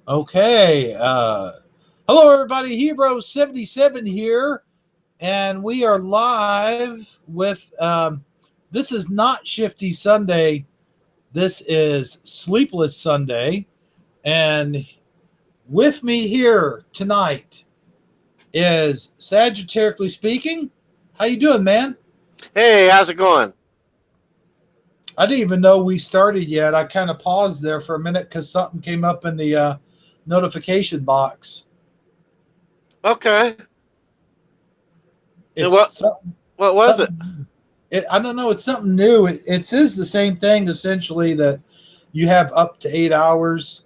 Okay. Hello, everybody. Hero77 here, and we are live with. This is not Shifty Sunday. This is Sleepless Sunday, and with me here tonight is Sagittarically speaking. How you doing, man? Hey, how's it going? I didn't even know we started yet. I kind of paused there for a minute because something came up in the notification box. Okay. And It's what was it? something. I don't know. It's something new. It says the same thing essentially that you have up to 8 hours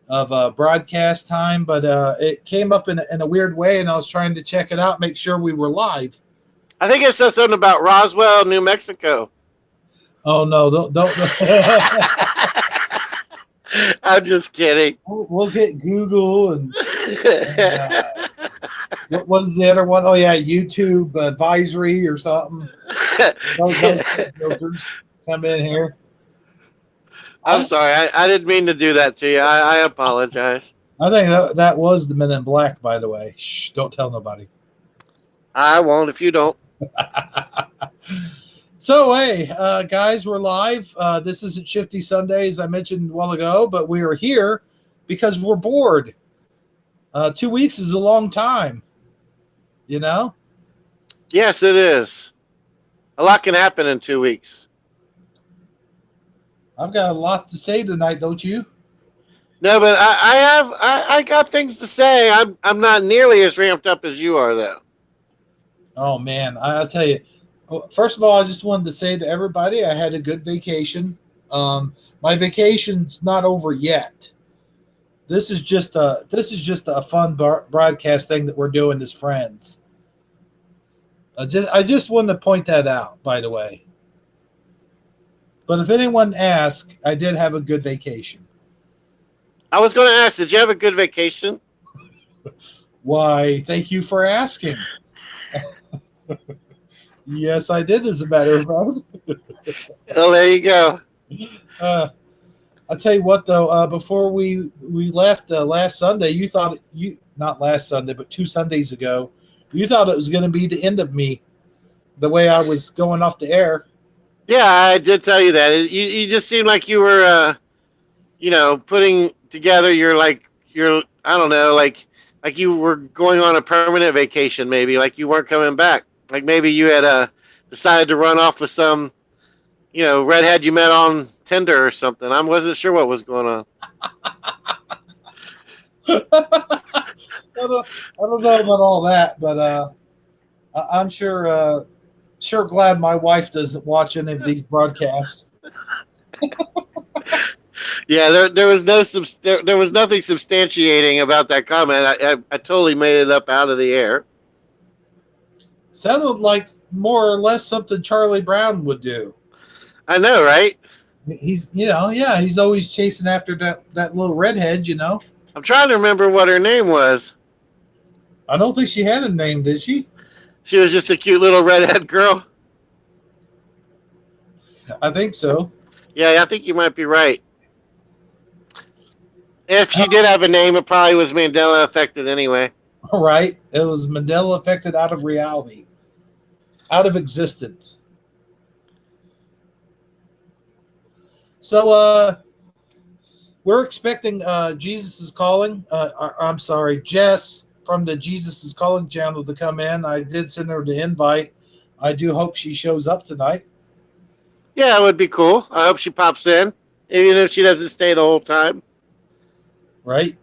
of broadcast time, but it came up in a weird way, and I was trying to check it out, make sure we were live. I think it says something about Roswell, New Mexico. Oh no! Don't. I'm just kidding. We'll get Google and what is the other one? Oh yeah, YouTube advisory or something. Those jokers come in here. I'm sorry. I didn't mean to do that to you. I apologize. I think that was the Men in Black, by the way. Shh, don't tell nobody. I won't if you don't. So, hey, guys, we're live. This isn't Shifty Sunday, as I mentioned a while ago, but we are here because we're bored. 2 weeks is a long time, you know? Yes, it is. A lot can happen in 2 weeks. I've got a lot to say tonight, don't you? No, but I got things to say. I'm not nearly as ramped up as you are, though. Oh, man, I'll tell you. First of all, I just wanted to say to everybody I had a good vacation. My vacation's not over yet. This is just a fun broadcast thing that we're doing as friends. I just wanted to point that out, by the way. But if anyone asks, I did have a good vacation. I was going to ask, did you have a good vacation? Why, thank you for asking. Yes, I did, as a matter of fact. Well, there you go. I'll tell you what, though. Before we left last Sunday, you thought not last Sunday, but 2 Sundays ago, you thought it was going to be the end of me, the way I was going off the air. Yeah, I did tell you that. You just seemed like you were, putting together your I don't know, like you were going on a permanent vacation, maybe, like you weren't coming back. Like maybe you had decided to run off with some, redhead you met on Tinder or something. I wasn't sure what was going on. I don't know about all that, but I'm sure glad my wife doesn't watch any of these broadcasts. Yeah, there was there was nothing substantiating about that comment. I totally made it up out of the air. Sounded like more or less something Charlie Brown would do. I know, right? He's he's always chasing after that little redhead, I'm trying to remember what her name was. I don't think she had a name, did she? She was just a cute little redhead girl. I think so. Yeah, I think you might be right. If she did have a name, it probably was Mandela affected anyway. Right. It was Mandela affected out of reality, out of existence. So we're expecting Jesus is Calling. I'm sorry, Jess from the Jesus is Calling channel to come in. I did send her the invite. I do hope she shows up tonight. Yeah, it would be cool. I hope she pops in, even if she doesn't stay the whole time. Right.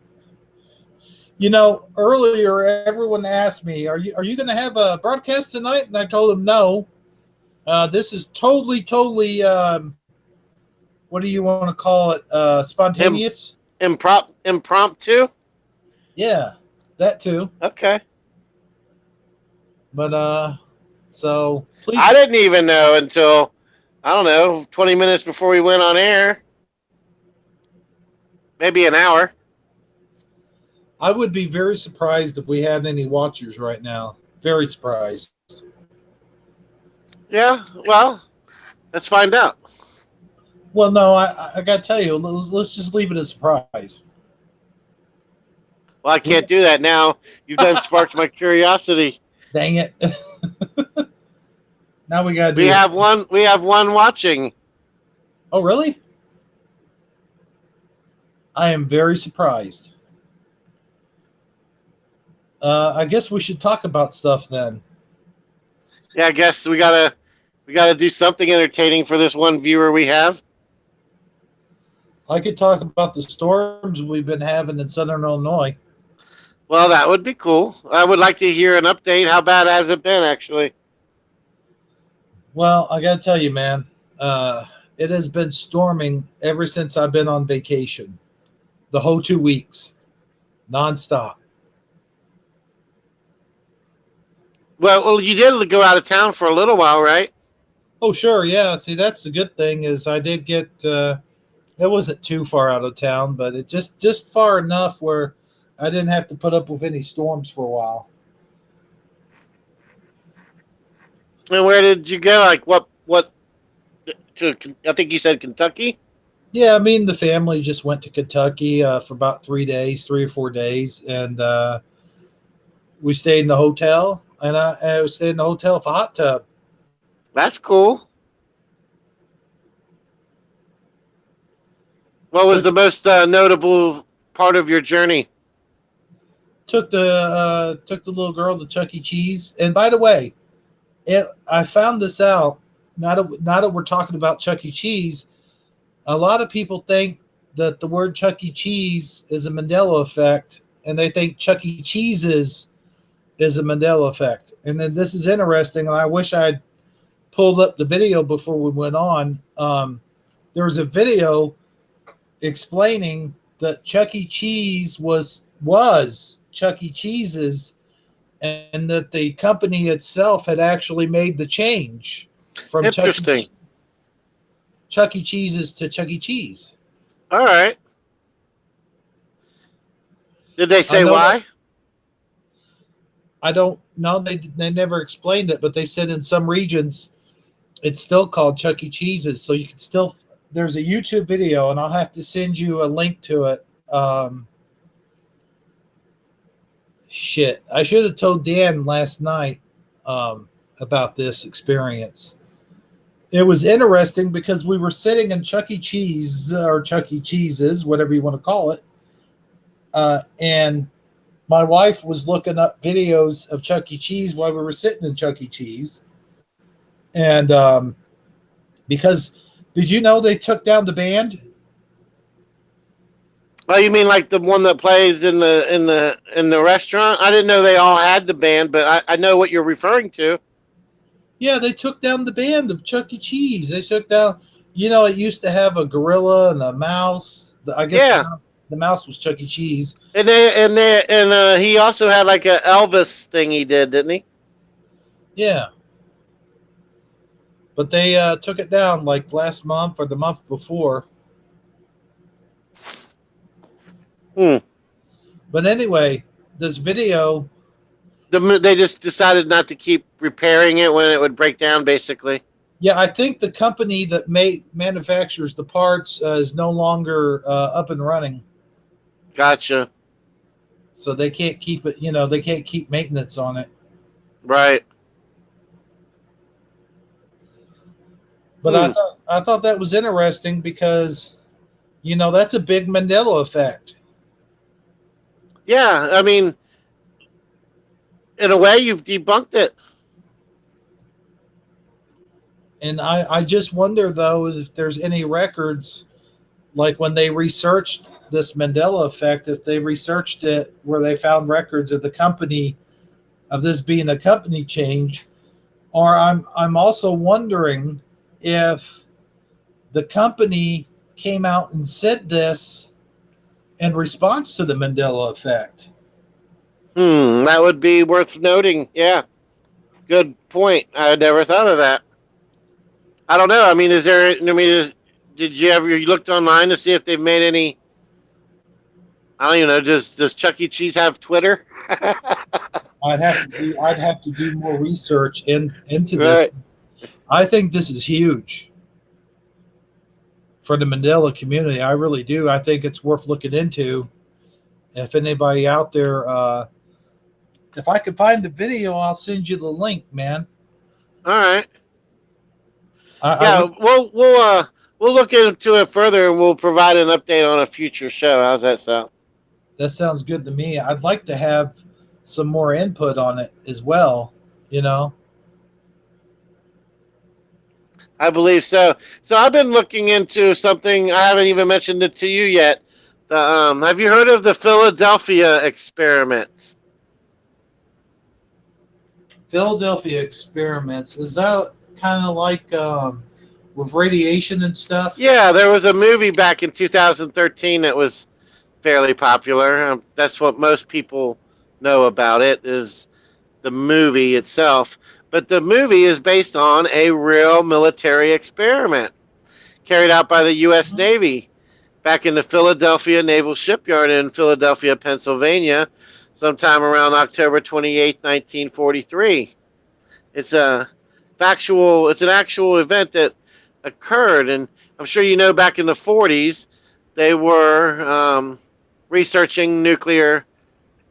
Earlier everyone asked me, "Are you going to have a broadcast tonight?" And I told them no. This is totally. What do you want to call it? Spontaneous. Impromptu. Yeah, that too. Okay. But so please. I didn't even know until, I don't know, 20 minutes before we went on air. Maybe an hour. I would be very surprised if we had any watchers right now. Very surprised. Yeah, well, let's find out. Well, no, I got to tell you, let's just leave it a surprise. Well, I can't do that now. You've done sparked my curiosity. Dang it! Now we gotta We do it. have one. We have one watching. Oh, really? I am very surprised. I guess we should talk about stuff then. Yeah, I guess we gotta do something entertaining for this one viewer we have. I could talk about the storms we've been having in Southern Illinois. Well, that would be cool. I would like to hear an update. How bad has it been, actually? Well, I gotta tell you, man, it has been storming ever since I've been on vacation. The whole 2 weeks, nonstop. Well, you did go out of town for a little while, right? Oh, sure, yeah. See, that's the good thing is I did get. It wasn't too far out of town, but it just far enough where I didn't have to put up with any storms for a while. And where did you go? Like what? To I think you said Kentucky. Yeah, I mean the family just went to Kentucky for about 3 days, 3 or 4 days, and we stayed in the hotel, and I stayed in the hotel for hot tub. That's cool. What was Took the most notable part of your journey? took the little girl to Chuck E. Cheese, and by the way, I found this out. Now that we're talking about Chuck E. Cheese, a lot of people think that the word Chuck E. Cheese is a Mandela effect, and they think Chuck E. Cheese's is a Mandela effect. And then this is interesting, and I wish I'd pulled up the video before we went on. There was a video explaining that Chuck E. Cheese was Chuck E. Cheese's, and that the company itself had actually made the change from Interesting. Chuck E. Cheese's to Chuck E. Cheese. All right. Did they I say know why? I don't know. They never explained it, but they said in some regions it's still called Chuck E. Cheese's. So you can still. There's a YouTube video, and I'll have to send you a link to it. Shit, I should have told Dan last night about this experience. It was interesting because we were sitting in Chuck E. Cheese or Chuck E. Cheese's, whatever you want to call it, and my wife was looking up videos of Chuck E. Cheese while we were sitting in Chuck E. Cheese, and because did you know they took down the band? Oh, you mean like the one that plays in the restaurant? I didn't know they all had the band, but I know what you're referring to. Yeah, they took down the band of Chuck E. Cheese. They took down, it used to have a gorilla and a mouse. I guess Yeah. the mouse was Chuck E. Cheese. And he also had like a Elvis thing he did, didn't he? Yeah. But they took it down like last month or the month before. But anyway, this video. They just decided not to keep repairing it when it would break down, basically. Yeah, I think the company that manufactures the parts is no longer up and running. Gotcha. So they can't keep it, they can't keep maintenance on it. Right. But I thought that was interesting because, that's a big Mandela effect. Yeah, I mean, in a way, you've debunked it. And I just wonder, though, if there's any records, like when they researched this Mandela effect, if they researched it where they found records of the company, of this being a company change, or I'm also wondering if the company came out and said this in response to the Mandela effect. That would be worth noting. Yeah, good point. I had never thought of that. I don't know. I mean, did you ever looked online to see if they've made any? I don't even know. Does Chuck E. Cheese have Twitter? I'd have to do more research into this. Right. I think this is huge for the Mandela community. I really do. I think it's worth looking into. If anybody out there, if I can find the video, I'll send you the link, man. All right. I Yeah, would. we'll look into it further and we'll provide an update on a future show. How's that sound? That sounds good to me. I'd like to have some more input on it as well. You know, I believe so. So I've been looking into something I haven't even mentioned it to you yet. Have you heard of the Philadelphia experiment? Philadelphia experiments, is that kind of like with radiation and stuff? Yeah, there was a movie back in 2013 that was fairly popular. That's what most people know about it is the movie itself. But the movie is based on a real military experiment carried out by the U.S. Mhm. Navy back in the Philadelphia Naval Shipyard in Philadelphia, Pennsylvania, sometime around October 28th, 1943. It's a it's an actual event that occurred, and I'm sure you know back in the 40s they were researching nuclear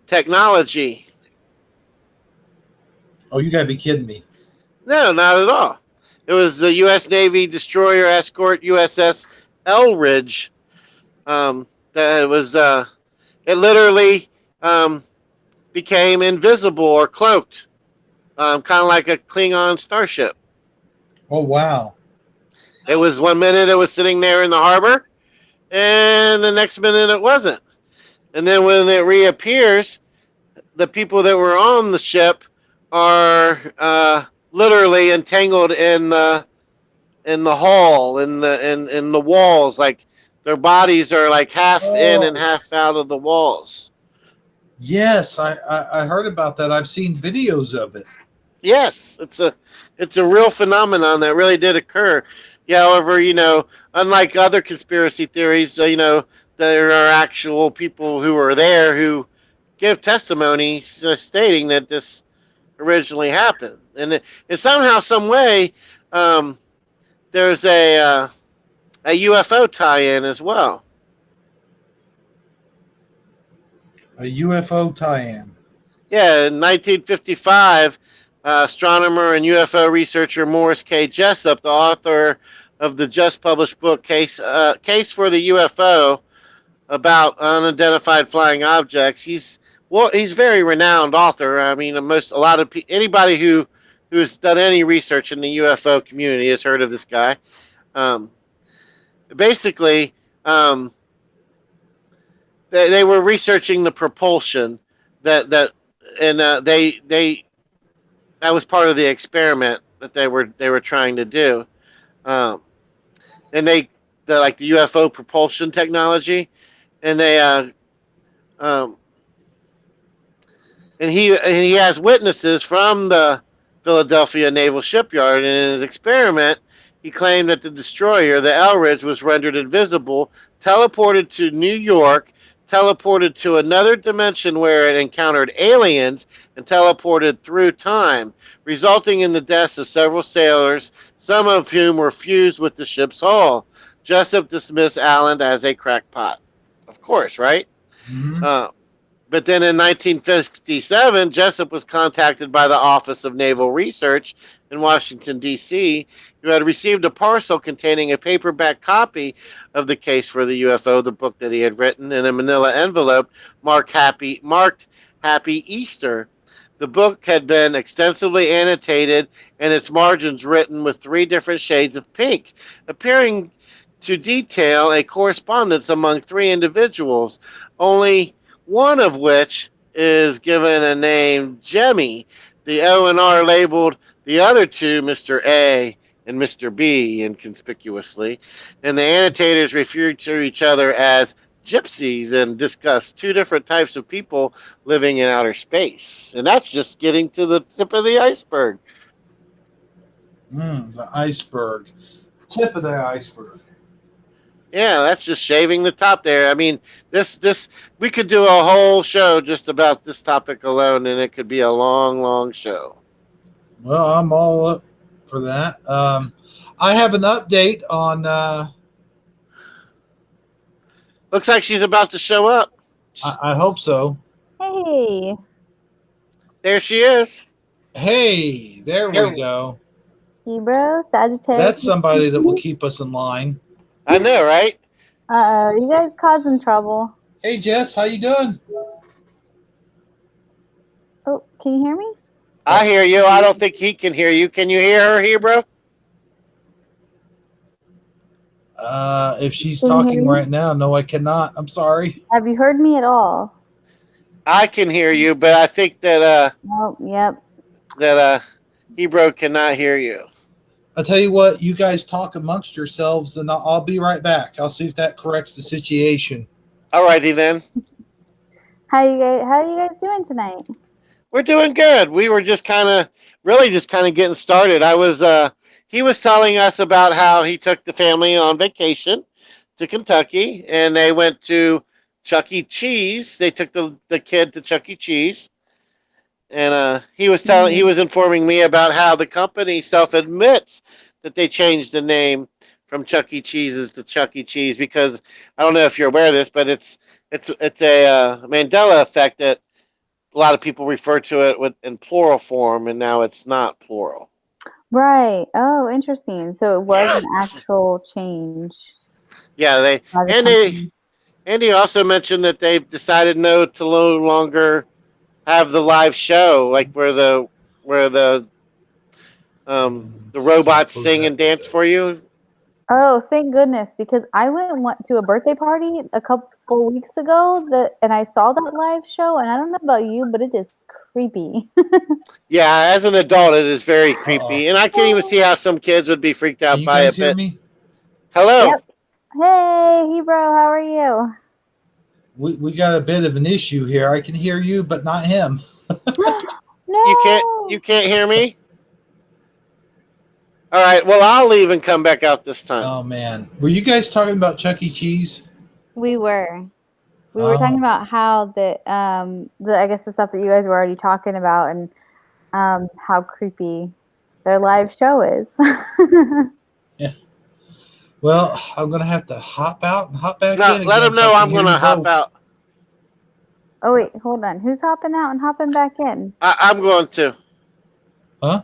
technology. Oh, you gotta be kidding me! No, not at all. It was the U.S. Navy destroyer escort USS Elridge. That was it literally um, became invisible or cloaked, kind of like a Klingon starship. Oh wow! It was 1 minute it was sitting there in the harbor, and the next minute it wasn't. And then when it reappears, the people that were on the ship are literally entangled in the hull, in the walls, like their bodies are like half in and Oh half out of the walls. yes, I heard about that. I've seen videos of it. Yes, it's a real phenomenon that really did occur. Yeah, however, unlike other conspiracy theories, there are actual people who are there who give testimony stating that this originally happened, and somehow, some way, um, there's a UFO tie-in as well. A UFO tie-in. Yeah, in 1955, astronomer and UFO researcher Morris K. Jessup, the author of the just published book Case for the UFO about unidentified flying objects. He's a very renowned author. I mean, a lot of anybody who has done any research in the UFO community has heard of this guy. Um, Basically, um, they were researching the propulsion that and they that was part of the experiment that they were trying to do. Um, and like the UFO propulsion technology, and they um, and he has witnesses from the Philadelphia Naval Shipyard. And in his experiment, he claimed that the destroyer, the Elridge, was rendered invisible, teleported to New York, teleported to another dimension where it encountered aliens, and teleported through time, resulting in the deaths of several sailors, some of whom were fused with the ship's hull. Jessup dismissed Allen as a crackpot. Of course, right? Mm-hmm. Uh, but then in 1957, Jessup was contacted by the Office of Naval Research in Washington, D.C., who had received a parcel containing a paperback copy of the Case for the UFO, the book that he had written, in a manila envelope marked Happy Easter. The book had been extensively annotated and its margins written with 3 different shades of pink, appearing to detail a correspondence among 3 individuals. Only one of which is given a name Jemmy. The O and R labeled the other 2 Mr. A and Mr. B inconspicuously, and the annotators referred to each other as gypsies and discussed 2 different types of people living in outer space. And that's just getting to the tip of the iceberg. The iceberg, tip of the iceberg. Yeah, that's just shaving the top there. I mean, this we could do a whole show just about this topic alone, and it could be a long, long show. Well, I'm all up for that. I have an update on. Looks like she's about to show up. I hope so. Hey, There she is. Hey, there we go. Libra, Sagittarius. That's somebody that will keep us in line. I know, right? You guys causing trouble. Hey, Jess, how you doing? Oh, can you hear me? I hear you. I don't think he can hear you. Can you hear her here, bro? If she's Can you hear talking me? right now, no, I cannot. I'm sorry. Have you heard me at all? I can hear you, but I think that Oh, yep. that Hebrew cannot hear you. I'll tell you what, you guys talk amongst yourselves, and I'll be right back. I'll see if that corrects the situation. Alrighty then. How are you guys doing tonight? We're doing good. We were just really just kind of getting started. He was telling us about how he took the family on vacation to Kentucky and they went to Chuck E. Cheese. They took the kid to Chuck E. Cheese. And he Mm. was informing me about how the company self admits that they changed the name from Chuck E. Cheese's to Chuck E. Cheese because I don't know if you're aware of this, but it's a Mandela effect that a lot of people refer to it in plural form, and now it's not plural. Right. Oh, interesting. So it was an actual change Yeah, by the and they company. and he also mentioned that they've decided no longer have the live show like where the Can I robots close sing that and dance window? for you. Oh, thank goodness, because I went to a birthday party a couple weeks ago and I saw that live show and I don't know about you, but it is creepy. Yeah, as an adult, it is very Uh-oh. creepy, and I can even see how some kids would be freaked Can out you by guys it. hear But me? hello, Yep. Hey, Hebrew, how are you? We got a bit of an issue here. I can hear you, but not him. you No. can't hear me. All right, well I'll leave and come back out this time. Oh man, were you guys talking about Chuck E. Cheese? We were. We were talking Oh, about how the I guess the stuff that you guys were already talking about and how creepy their live show is. yeah. Well, I'm gonna have to hop out and hop back Now in let again them so I know can I'm hear you gonna hop both. out. Oh wait, hold on. Who's hopping out and hopping back in? I'm going to. Huh?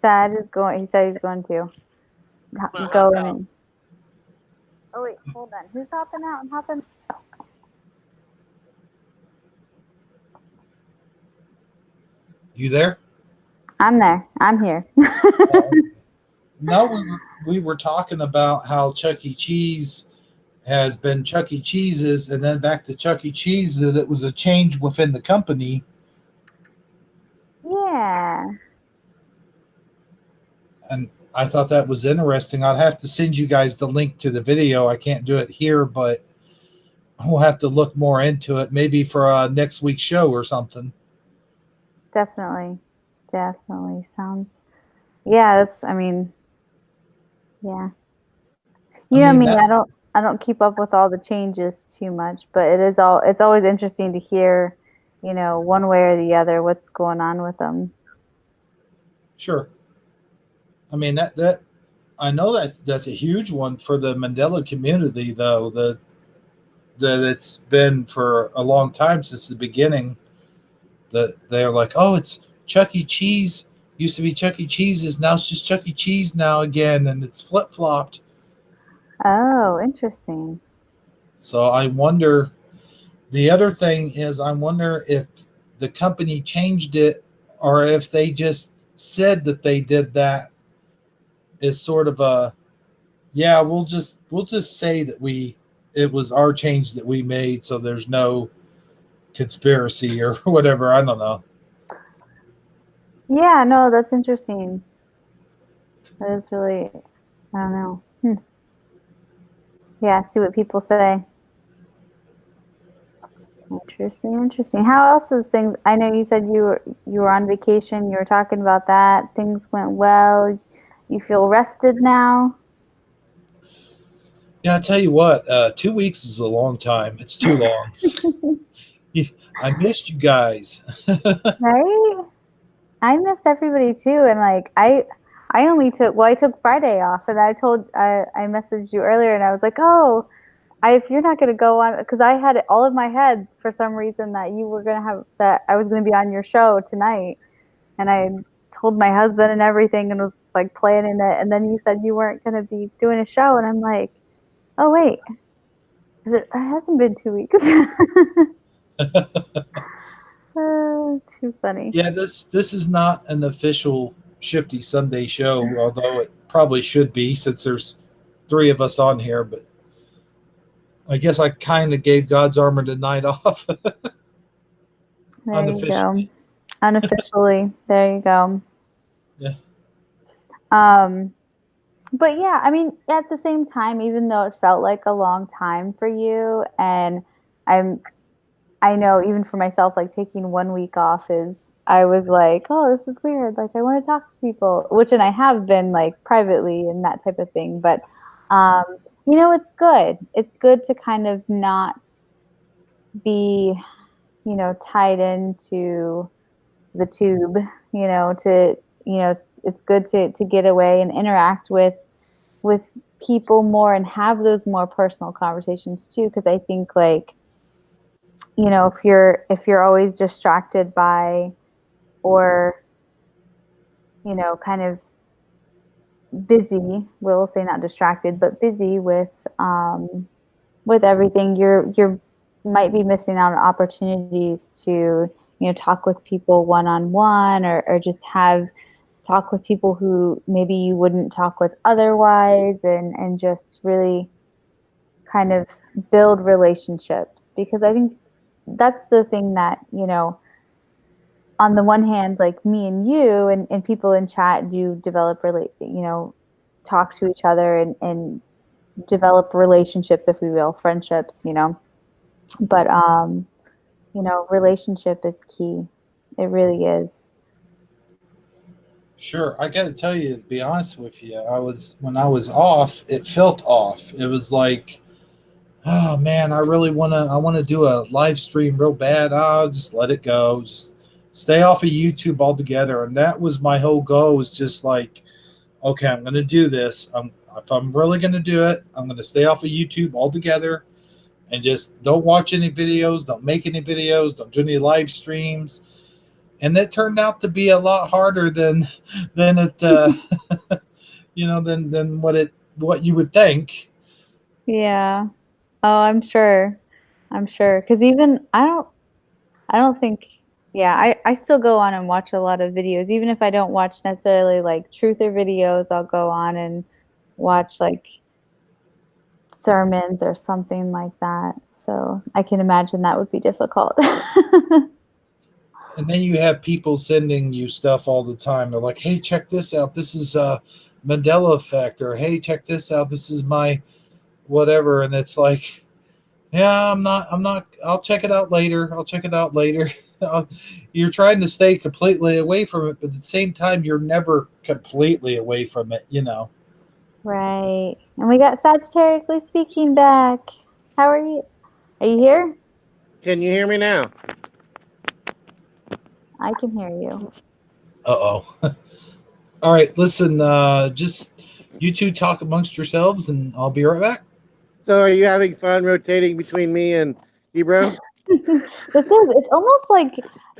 Sag is going. He said he's going to I'm gonna hop go in out. and. Oh wait, hold on. Who's hopping out and hopping? You there? I'm there. I'm here. Oh, no, we were talking about how Chuck E. Cheese has been Chuck E. Cheese's, and then back to Chuck E. Cheese. That it was a change within the company, Yeah, and I thought that was interesting. I'd have to send you guys the link to the video. I can't do it here, but we'll have to look more into it, maybe for next week's show or something. definitely, definitely sounds. Yeah, that's. I mean, yeah. I You know mean me. that I don't keep up with all the changes too much, but it is all. It's always interesting to hear, one way or the other, what's going on with them. sure. I mean that I know that's a huge one for the Mandela community, though. That it's been for a long time since the beginning. That they're like, oh, it's Chuck E. Cheese. Used to be Chuck E. Cheese's. Now it's just Chuck E. Cheese now again, and it's flip flopped. Oh, interesting. So I wonder. The other thing is, I wonder if the company changed it, or if they just said that they did that. Is sort of a, yeah, we'll just say that we it was our change that we made, so there's no conspiracy or whatever. I don't know. Yeah, no, that's interesting. That is really. I don't know. Yeah, see what people say. Interesting, interesting. How else is things? I know you said you were on vacation. You were talking about that. Things went well. You feel rested now. Yeah, I tell you what, 2 weeks is a long time. It's too long. I missed you guys. Right? I missed everybody too, and like I took Friday off, and I messaged you earlier, and I was like, oh, if you're not going to go on, because I had it all in my head for some reason that you were going to have, that I was going to be on your show tonight. And I told my husband and everything and was like planning it. And then you said you weren't going to be doing a show. And I'm like, oh, wait, it hasn't been 2 weeks. Too funny. Yeah, this is not an official Shifty Sunday show, although it probably should be since there's 3 of us on here. But I guess I kind of gave God's Armor the night off. There you go. Unofficially, there you go. Yeah. But yeah, I mean, at the same time, even though it felt like a long time for you, and I know even for myself, like taking 1 week off I was like, oh, this is weird. Like, I want to talk to people, and I have been like privately and that type of thing. But, it's good. It's good to kind of not be, tied into the tube, it's good to get away and interact with people more and have those more personal conversations too. Cause I think like, if you're always distracted by, or, kind of busy, we'll say not distracted, but busy with everything, you're might be missing out on opportunities to, talk with people one-on-one, or just talk with people who maybe you wouldn't talk with otherwise, and just really kind of build relationships. Because I think that's the thing that, on the one hand, like me and you and people in chat do develop talk to each other and develop relationships, if we will, friendships, but relationship is key. It really is. Sure, I got to tell you, to be honest with you, when I was off, it felt off. It was like, oh man, I want to do a live stream real bad. I'll just let it go. Just stay off of YouTube altogether. And that was my whole goal, was just like, okay, I'm going to do this. If I'm really going to do it, I'm going to stay off of YouTube altogether and just don't watch any videos, don't make any videos, don't do any live streams. And it turned out to be a lot harder than it than what you would think. Yeah. Oh, I'm sure. Because even I don't think, yeah, I still go on and watch a lot of videos. Even if I don't watch necessarily like truther videos, I'll go on and watch like sermons or something like that. So I can imagine that would be difficult. And then you have people sending you stuff all the time. They're like, hey, check this out. This is Mandela effect. Or, hey, check this out. This is my whatever. And it's like, yeah, I'll check it out later. You're trying to stay completely away from it, but at the same time, you're never completely away from it, Right. And we got Sagittariusly Speaking back. How are you? Are you here? Can you hear me now? I can hear you. Uh-oh. All right, listen, just you two talk amongst yourselves, and I'll be right back. So are you having fun rotating between me and Ebro? It's almost like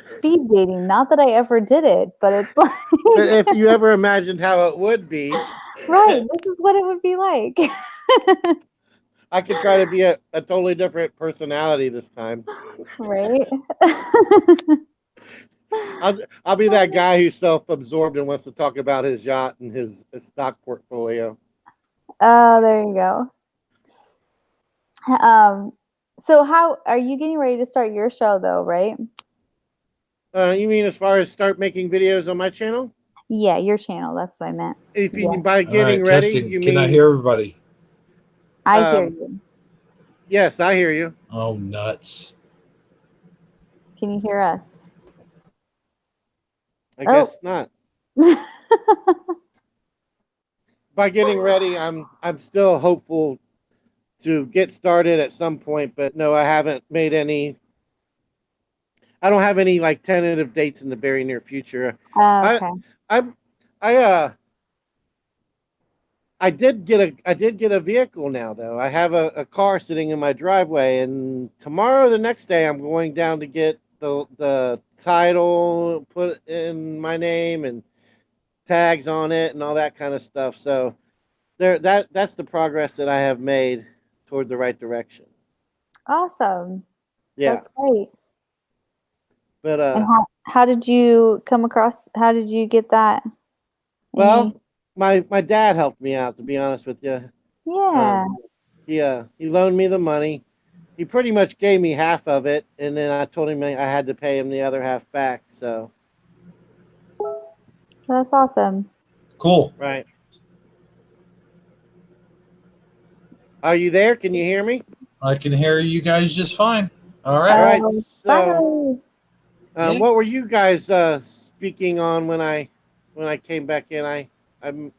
speed dating. Not that I ever did it, but it's like If you ever imagined how it would be, right, this is what it would be like. I could try to be a totally different personality this time. Right. I'll be that guy who's self-absorbed and wants to talk about his yacht and his stock portfolio. Oh, there you go. So how are you getting ready to start your show though, right? You mean as far as start making videos on my channel? Yeah, your channel. That's what I meant. If you Yeah. by getting All right, ready, testing. you Can mean I hear everybody? I hear you. Yes, I hear you. Oh, nuts. Can you hear us? I guess not. By getting ready, I'm still hopeful to get started at some point, but no, I haven't made any. I don't have any like tentative dates in the very near future. Okay. I I did get a vehicle now though. I have a car sitting in my driveway, and tomorrow, the next day, I'm going down to get the title put in my name and tags on it and all that kind of stuff. So that's the progress that I have made toward the right direction. Awesome. Yeah, That's great. but And how did you come across, how did you get that? Any, well, my dad helped me out, to be honest with you. yeah, Um, he loaned me the money. He pretty much gave me half of it, and then I told him I had to pay him the other half back. So that's awesome. Cool. right. Are you there? Can you hear me? I can hear you guys just fine. All right. All right. So, Bye. Yeah. what were you guys speaking on when I came back in? I don't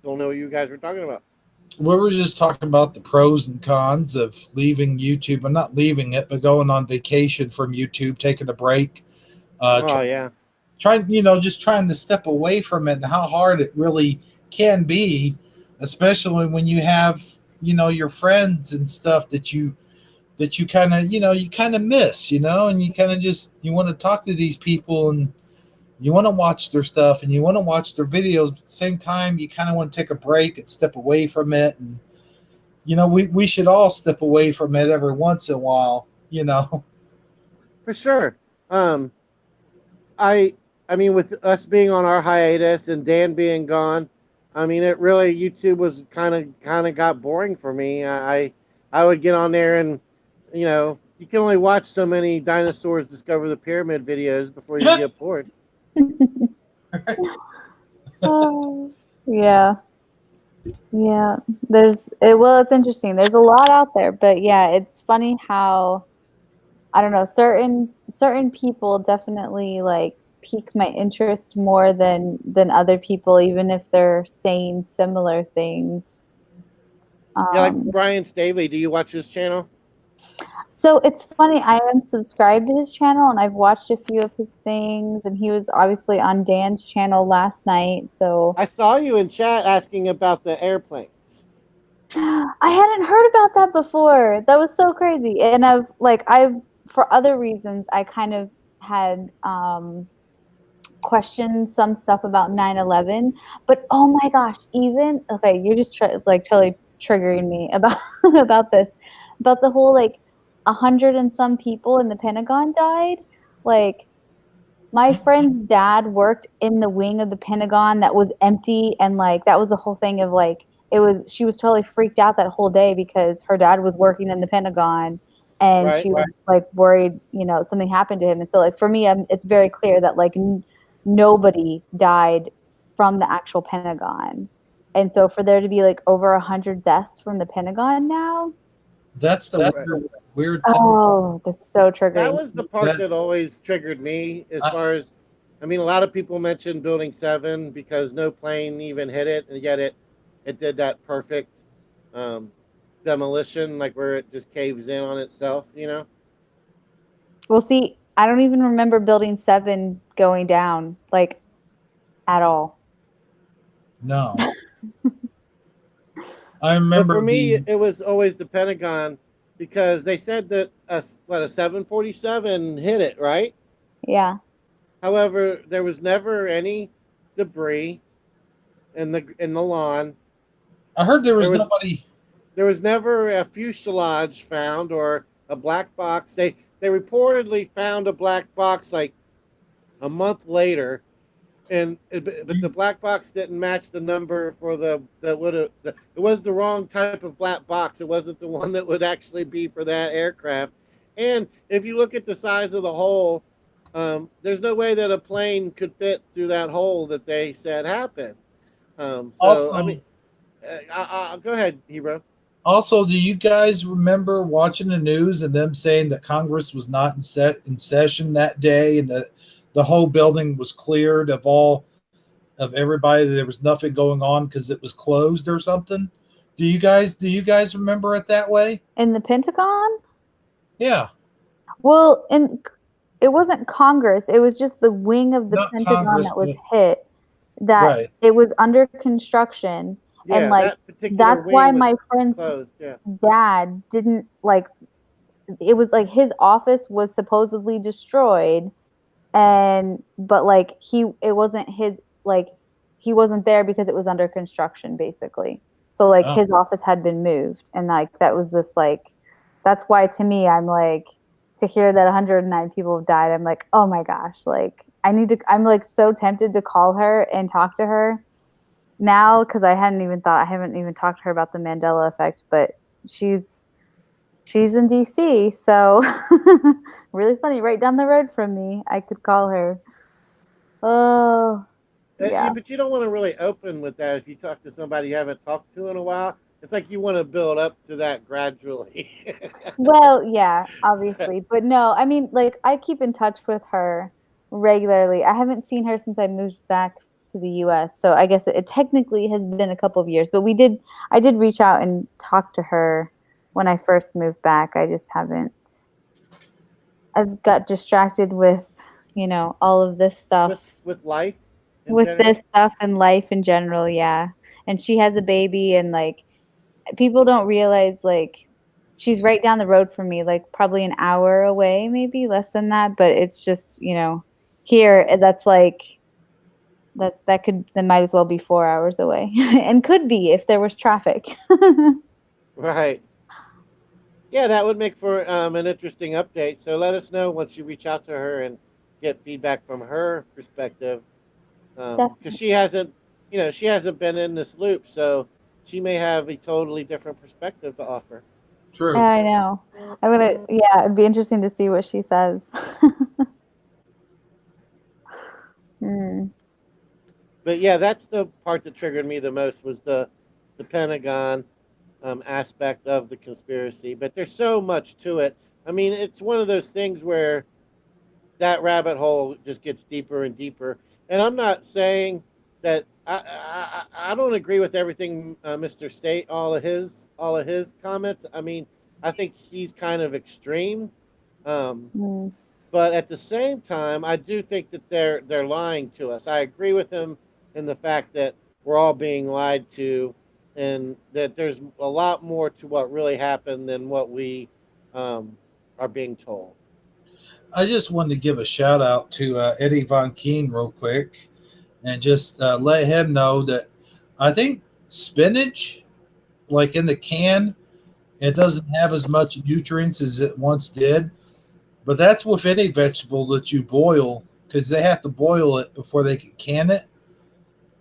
know what you guys were talking about. We were just talking about the pros and cons of leaving YouTube, and not leaving it, but going on vacation from YouTube, taking a break, Oh yeah, trying, just trying to step away from it, and how hard it really can be, especially when you have, your friends and stuff that you kind of, you kind of miss, and you kind of just, you want to talk to these people, and you want to watch their stuff, and you want to watch their videos, but at the same time, you kind of want to take a break and step away from it. And, we should all step away from it every once in a while. for sure. Um, I I mean, with us being on our hiatus and Dan being gone, I mean, it really YouTube was kind of got boring for me. I would get on there and you can only watch so many dinosaurs discover the pyramid videos before you get bored. Oh, yeah. Yeah. Well, it's interesting. There's a lot out there, but yeah, it's funny how, I don't know, certain people definitely like pique my interest more than other people, even if they're saying similar things. Yeah, like Um, Brian Staley. Do you watch his channel? so it's funny, I am subscribed to his channel and I've watched a few of his things, and he was obviously on Dan's channel last night, so I saw you in chat asking about the airplanes. I hadn't heard about that before. That was so crazy. And I've for other reasons I kind of had questioned some stuff about 9/11, but oh my gosh, even okay, you're just like totally triggering me about about this, about the whole like 100 and some people in the Pentagon died. Like my friend's dad worked in the wing of the Pentagon that was empty, and like that was the whole thing of like, she was totally freaked out that whole day because her dad was working in the Pentagon, and Right. she was like worried, something happened to him. And so like for me, it's very clear that like nobody died from the actual Pentagon. And so for there to be like over 100 deaths from the Pentagon now, That's the Right. weird thing. oh, that's so That triggering. was the part That- that always triggered me as I- far as, I mean, a lot of people mentioned Building 7 because no plane even hit it, and yet it did that perfect um, demolition, like where it just caves in on itself. Well, see, I don't even remember Building 7 going down, like, at all. No, I But remember for me, being. it was always the Pentagon because they said that a 747 hit it, right? Yeah. However, there was never any debris in the lawn. I heard there was There was nobody. There was never a fuselage found or a black box. They reportedly found a black box like a month later, but the black box didn't match the number for the that would have. It was the wrong type of black box. It wasn't the one that would actually be for that aircraft. And if you look at the size of the hole, there's no way that a plane could fit through that hole that they said happened. So I Also, mean, go ahead, Hero. Also, do you guys remember watching the news and them saying that Congress was not in session that day, and that the whole building was cleared of everybody? There was nothing going on because it was closed or something. Do you guys remember it that way? In the Pentagon? Yeah, Well, it wasn't Congress. It was just the wing of the not Pentagon Congress, that was but hit, that right. it was under construction. And Yeah, like that particular that's why wing was my friend's closed. Yeah. dad didn't like, it was like his office was supposedly destroyed, and but like it wasn't his, like he wasn't there because it was under construction basically. So like Oh, his office had been moved, and like that was just like, that's why to me I'm like, to hear that 109 people have died, I'm like, oh my gosh, like I'm like so tempted to call her and talk to her now, because I haven't even talked to her about the Mandela effect, but she's she's in DC, so really funny, right down the road from me. I could call her. Oh, yeah. Yeah, but you don't want to really open with that if you talk to somebody you haven't talked to in a while. It's like you want to build up to that gradually. Well, yeah, obviously. But no, I mean, like I keep in touch with her regularly. I haven't seen her since I moved back to the US. So I guess it technically has been a couple of years, but I did reach out and talk to her when I first moved back. I just haven't, I've got distracted with, all of this stuff, with life in with this general. stuff and life in general, yeah. And she has a baby, and like people don't realize, like she's right down the road from me, like probably an hour away, maybe less than that, but it's just, here that's like that might as well be 4 hours away and could be if there was traffic. Right. Yeah, that would make for an interesting update. So let us know once you reach out to her and get feedback from her perspective, because Definitely. she hasn't been in this loop, so she may have a totally different perspective to offer. Yeah, true. I know. Yeah, it'd be interesting to see what she says. Hmm. But yeah, that's the part that triggered me the most was the Pentagon aspect of the conspiracy. But there's so much to it. I mean, it's one of those things where that rabbit hole just gets deeper and deeper. And I'm not saying that I don't agree with everything Mr. State, all of his comments. I mean, I think he's kind of extreme. Um, Hmm. but at the same time, I do think that they're lying to us. I agree with him in the fact that we're all being lied to, and that there's a lot more to what really happened than what we um, are being told. I just wanted to give a shout out to Eddie Von Keen real quick and just let him know that I think spinach, like in the can, it doesn't have as much nutrients as it once did. But that's with any vegetable that you boil because they have to boil it before they can can it.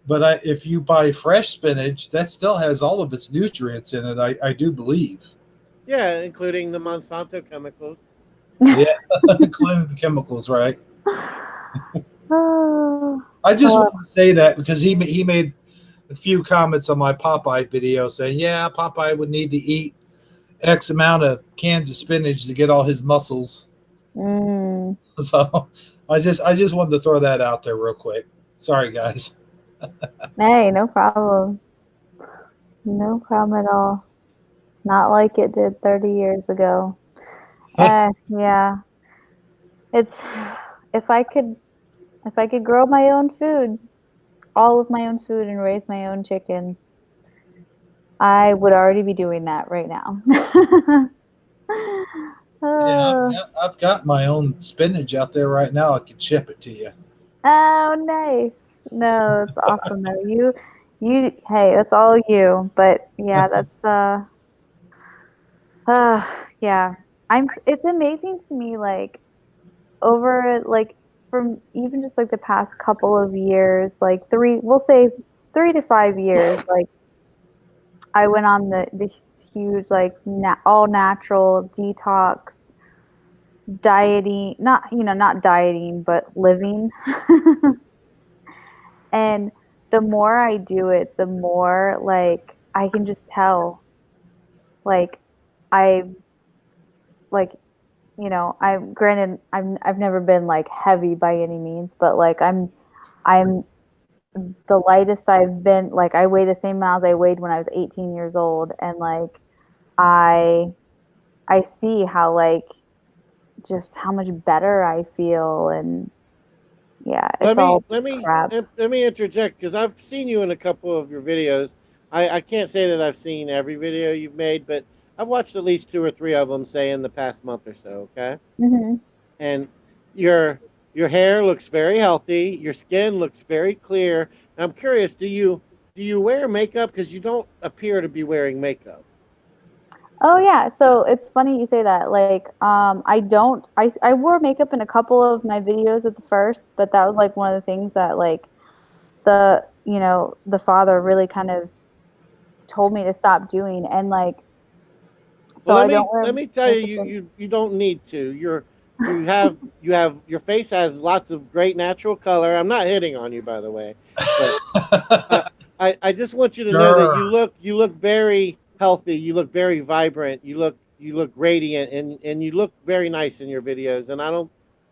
But if you buy fresh spinach, that still has all of its nutrients in it. I do believe. Yeah, including the Monsanto chemicals. Yeah, including the chemicals, right? Oh, I just oh, want to say that because he made a few comments on my Popeye video saying, yeah, Popeye would need to eat X amount of cans of spinach to get all his muscles. mm. So I just wanted to throw that out there real quick. Sorry, guys. Hey, no problem. No problem at all. Not like it did 30 years ago. Yeah. It's if I could if I could grow my own food, all of my own food and raise my own chickens, I would already be doing that right now. Yeah, Oh, I've got my own spinach out there right now. I can ship it to you. oh, nice. No, that's awesome though. Hey, that's all you. But yeah, that's uh, yeah. It's amazing to me, like over like from even just like the past couple of years, like we'll say 3 to 5 years, like I went on the huge like all natural detox dieting, not dieting, but living. And the more I do it, the more like I can just tell, like I like I'm granted I've never been like heavy by any means, but like I'm the lightest I've been. Like I weigh the same amount as I weighed when I was 18 years old, and like I I see how like just how much better I feel, and yeah, it's all Let me crap. let me interject because I've seen you in a couple of your videos. I can't say that I've seen every video you've made, but I've watched at least two or three of them, say in the past month or so. Okay, Hmm. and your your hair looks very healthy. Your skin looks very clear. And I'm curious, do you wear makeup? Because you don't appear to be wearing makeup. Oh yeah, so it's funny you say that. Like, I don't. I wore makeup in a couple of my videos at the first, but that was like one of the things that like the father really kind of told me to stop doing, and like, Well, so I don't wear let me tell you, makeup. you don't need to. You have your face has lots of great natural color. I'm not hitting on you, by the way, but uh, I just want you to know that Sure. you look very healthy. You look very vibrant. You look radiant, and you look very nice in your videos. And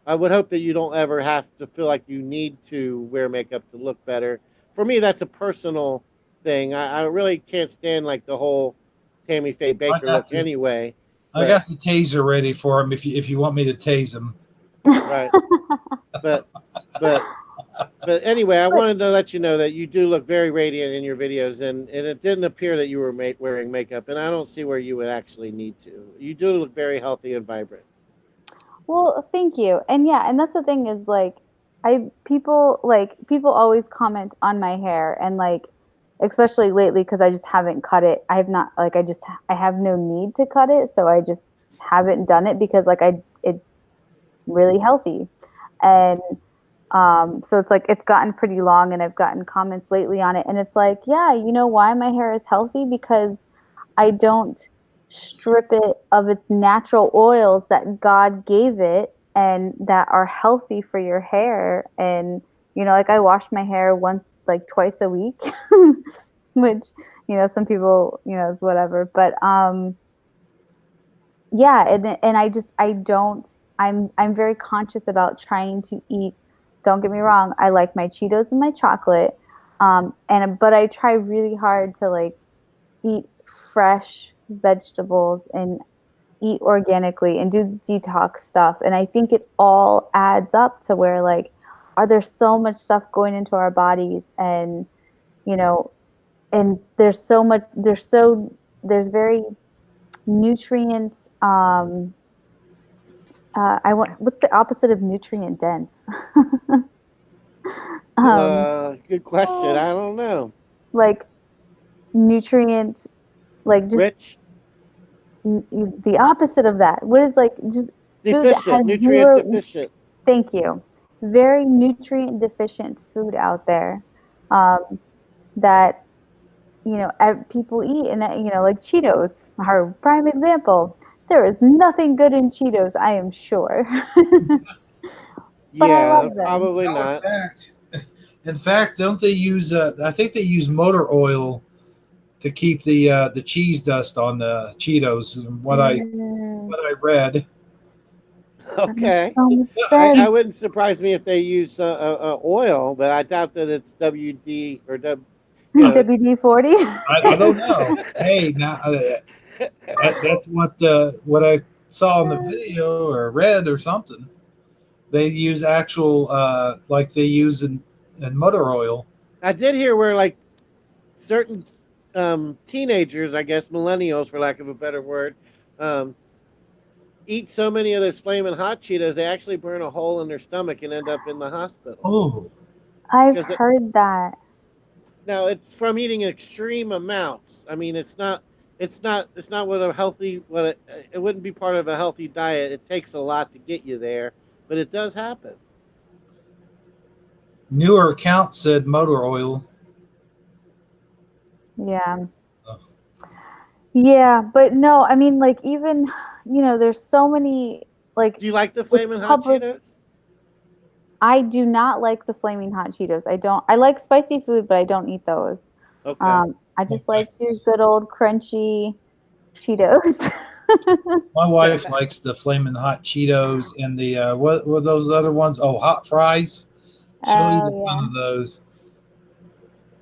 I would hope that you don't ever have to feel like you need to wear makeup to look better. For me, that's a personal thing. I really can't stand like the whole Tammy Faye I Baker look got the anyway. I But got the taser ready for him if you want me to tase him. right, but but but anyway, I But wanted to let you know that you do look very radiant in your videos, and it didn't appear that you were wearing makeup, and I don't see where you would actually need to. You do look very healthy and vibrant. well, thank you. And yeah, and that's the thing is like people always comment on my hair and like especially lately because I just haven't cut it. I have not like I have no need to cut it, so I just haven't done it because like it's really healthy. And so it's like it's gotten pretty long and I've gotten comments lately on it and it's like, yeah, you know why my hair is healthy? Because I don't strip it of its natural oils that God gave it and that are healthy for your hair. And like I wash my hair once like twice a week, which some people is whatever. But yeah, and I don't I'm very conscious about trying to eat. Don't get me wrong, I like my Cheetos and my chocolate. And but I try really hard to like eat fresh vegetables and eat organically and do detox stuff. And I think it all adds up to where like are there so much stuff going into our bodies you know and there's very nutrient I want what's the opposite of nutrient dense? um Good question. I don't know. like nutrient like just Rich, the opposite of that. What is like just food that has deficient, nutrient zero. deficient. Thank you. Very nutrient deficient food out there um, that people eat, and like Cheetos are a prime example. There is nothing good in Cheetos, I am sure, but I Yeah, love them. probably No, not. in fact, don't they use? I think they use motor oil to keep the cheese dust on the Cheetos. Mm, What I read. that makes Okay. so much I sense. wouldn't surprise me if they use oil, but I doubt that it's WD or W. You know, WD-40. I don't know. Hey, now that's what I saw in the video or read or something. They use actual like they use in motor oil. I did hear where like certain teenagers, I guess millennials, for lack of a better word, um, eat so many of those flaming hot Cheetos, they actually burn a hole in their stomach and end up in the hospital. Oh, I've Because heard that. now it's from eating extreme amounts. I mean, it's not what a healthy it wouldn't be part of a healthy diet. It takes a lot to get you there, but it does happen. newer account said motor oil. Yeah. Yeah, but no, I mean, like, even, there's so many, like, Do you like the with flaming hot public, Cheetos? I do not like the flaming hot Cheetos. I like spicy food, but I don't eat those. Okay. I just Okay. like your good old crunchy Cheetos. My wife likes the flaming hot Cheetos and the what were those other ones? Oh, hot fries. She'll eat a ton Oh, of those.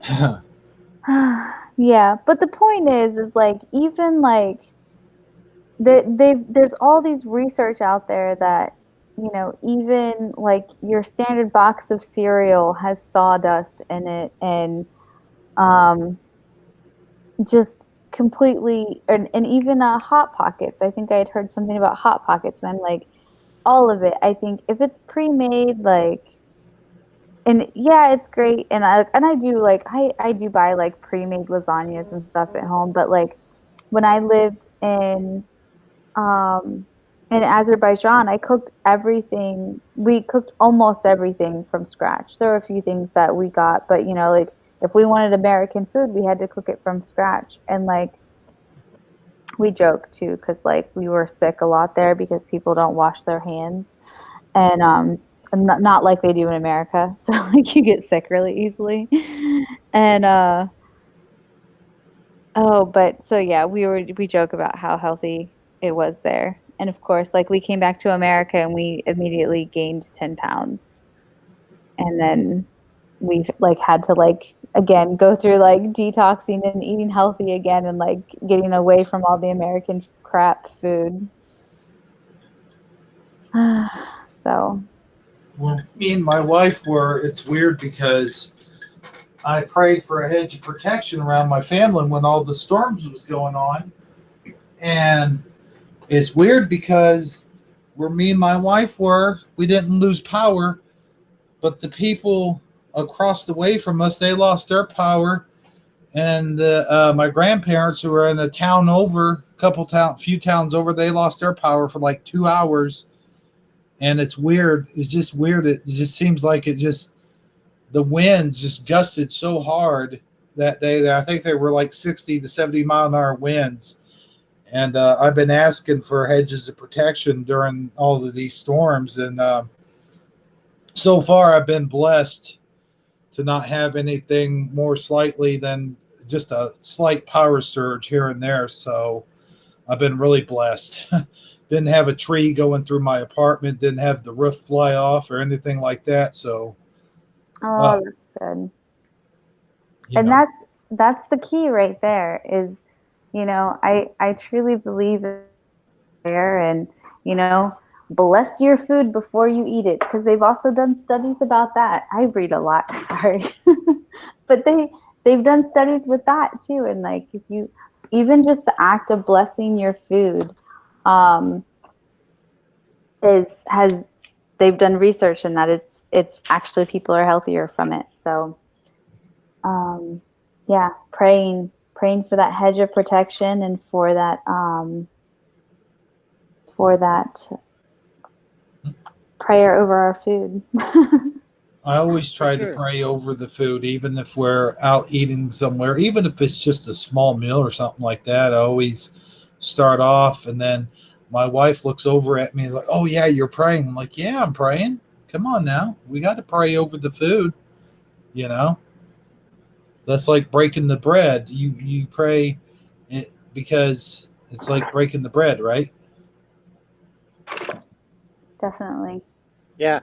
yeah. Yeah, but the point is like, even like, there's all these research out there that even like your standard box of cereal has sawdust in it and um just completely, and even hot pockets. I think I had heard something about hot pockets, and I'm like, all of it. I think if it's pre-made, like, and yeah, it's great. And I do like I do buy like pre-made lasagnas and stuff at home, but like when I lived um in Azerbaijan, I cooked everything. We cooked almost everything from scratch. There were a few things that we got, but like if we wanted American food, we had to cook it from scratch. And like we joke too, because like we were sick a lot there because people don't wash their hands, and not like they do in America. So like you get sick really easily. And oh, but so yeah, we joke about how healthy it was there. And of course, like we came back to America and we immediately gained 10 pounds. And then we've like had to like again go through like detoxing and eating healthy again and like getting away from all the American crap food. So, Well, me and my wife were. It's weird because I prayed for a hedge of protection around my family when all the storms was going on, and it's weird because where me and my wife were, we didn't lose power, but the people across the way from us, they lost their power, and my grandparents who were in a town over, few towns over, they lost their power for like 2 hours. And it's weird. It's just weird. It just seems like the winds just gusted so hard that day that I think they were like 60 to 70-mile-an-hour winds. And I've been asking for hedges of protection during all of these storms. And so far, I've been blessed to not have anything more slightly than just a slight power surge here and there. So I've been really blessed. Didn't have a tree going through my apartment, didn't have the roof fly off or anything like that. So, uh, oh, that's good. you And know, that's the key right there is, I truly believe there and, you know, bless your food before you eat it because they've also done studies about that. I read a lot, sorry. But they've done studies with that too. And like if you even just the act of blessing your food um is has they've done research in that it's actually people are healthier from it. So um yeah, praying for that hedge of protection and for that prayer over our food. I always For try to sure. pray over the food, even if we're out eating somewhere, even if it's just a small meal or something like that. I always start off, and then my wife looks over at me like, "Oh yeah, you're praying." I'm like, "Yeah, I'm praying. Come on now, we got to pray over the food." You know, that's like breaking the bread. You pray it because it's like breaking the bread, right? Definitely. Yeah,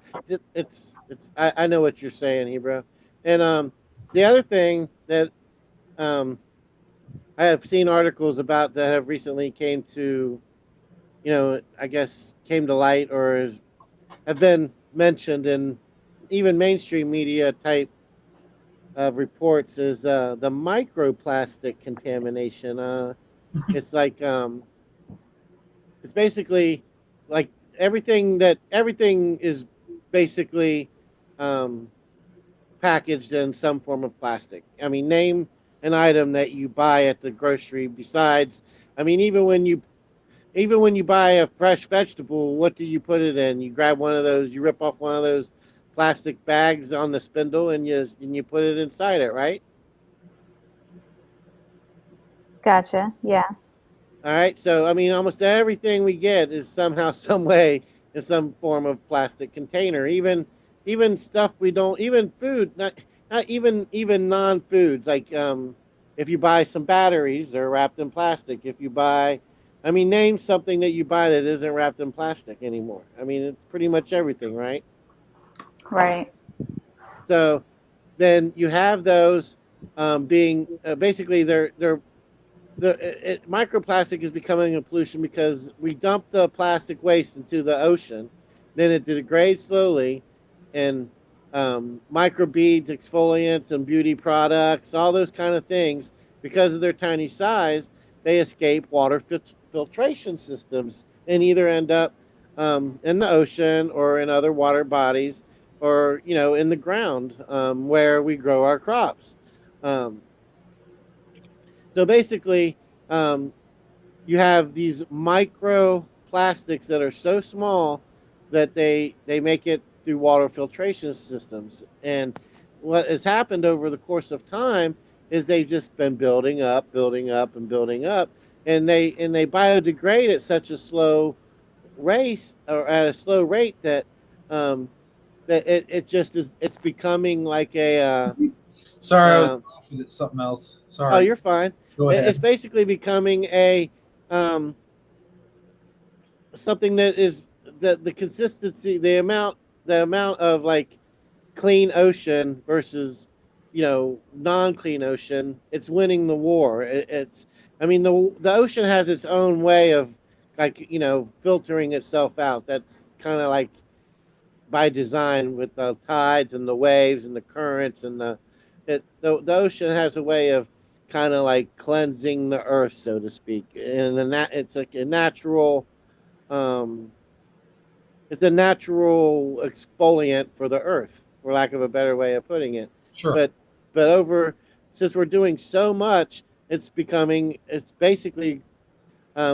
it's. I know what you're saying, Hebrew. And the other thing that um I have seen articles about that have recently came to, I guess came to light or have been mentioned in even mainstream media type of reports is the microplastic contamination. It's like it's basically like everything is basically um, packaged in some form of plastic. I mean, name an item that you buy at the grocery besides. I mean, even when you buy a fresh vegetable, what do you put it in? You grab one of those, you rip off one of those plastic bags on the spindle, and you put it inside it, right? Gotcha. Yeah. All right. So I mean, almost everything we get is somehow, some way, in some form of plastic container. Even stuff we don't, even food, not even non foods. Like if you buy some batteries, they're wrapped in plastic. If you buy, I mean, name something that you buy that isn't wrapped in plastic anymore. I mean, it's pretty much everything, right? Right. So then you have those being basically microplastic is becoming a pollution because we dump the plastic waste into the ocean, then it degrades slowly, and microbeads, exfoliants, and beauty products, all those kind of things because of their tiny size, they escape water filtration systems and either end up in the ocean or in other water bodies or in the ground where we grow our crops. Um, so basically, um, you have these microplastics that are so small that they make it through water filtration systems. And what has happened over the course of time is they've just been building up, building up, and building up, and they biodegrade at such a slow race or at a slow rate that um, it just is it's becoming like a Sorry, I was uh, laughing at something else. oh, Sorry. you're fine. Go It's ahead. basically becoming a um, something that is the consistency, the amount of like clean ocean versus non-clean ocean. It's winning the war. It's I mean the ocean has its own way of like filtering itself out. That's kind of like by design with the tides and the waves and the currents and the ocean has a way of kind of like cleansing the earth, so to speak, and it's like a natural um it's a natural exfoliant for the earth, for lack of a better way of putting it. Sure. But over since we're doing so much, it's basically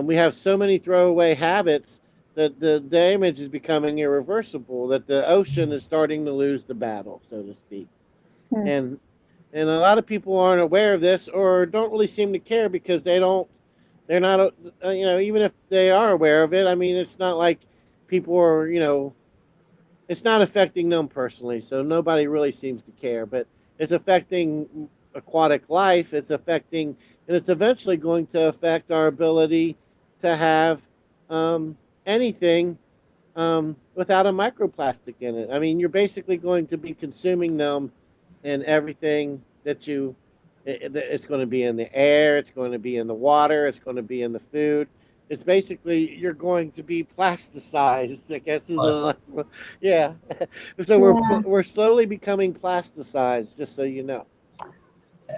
we have so many throwaway habits that the damage is becoming irreversible. That the ocean is starting to lose the battle, so to speak, Hmm. and a lot of people aren't aware of this or don't really seem to care because they're not even if they are aware of it. I mean, it's not like people are it's not affecting them personally, so nobody really seems to care. But it's affecting aquatic life. And it's eventually going to affect our ability to have anything without a microplastic in it. I mean, you're basically going to be consuming them in everything that it's going to be in the air, it's going to be in the water, it's going to be in the food. It's basically you're going to be plasticized. I guess is Plus. yeah. So Yeah. we're slowly becoming plasticized. Just so you know.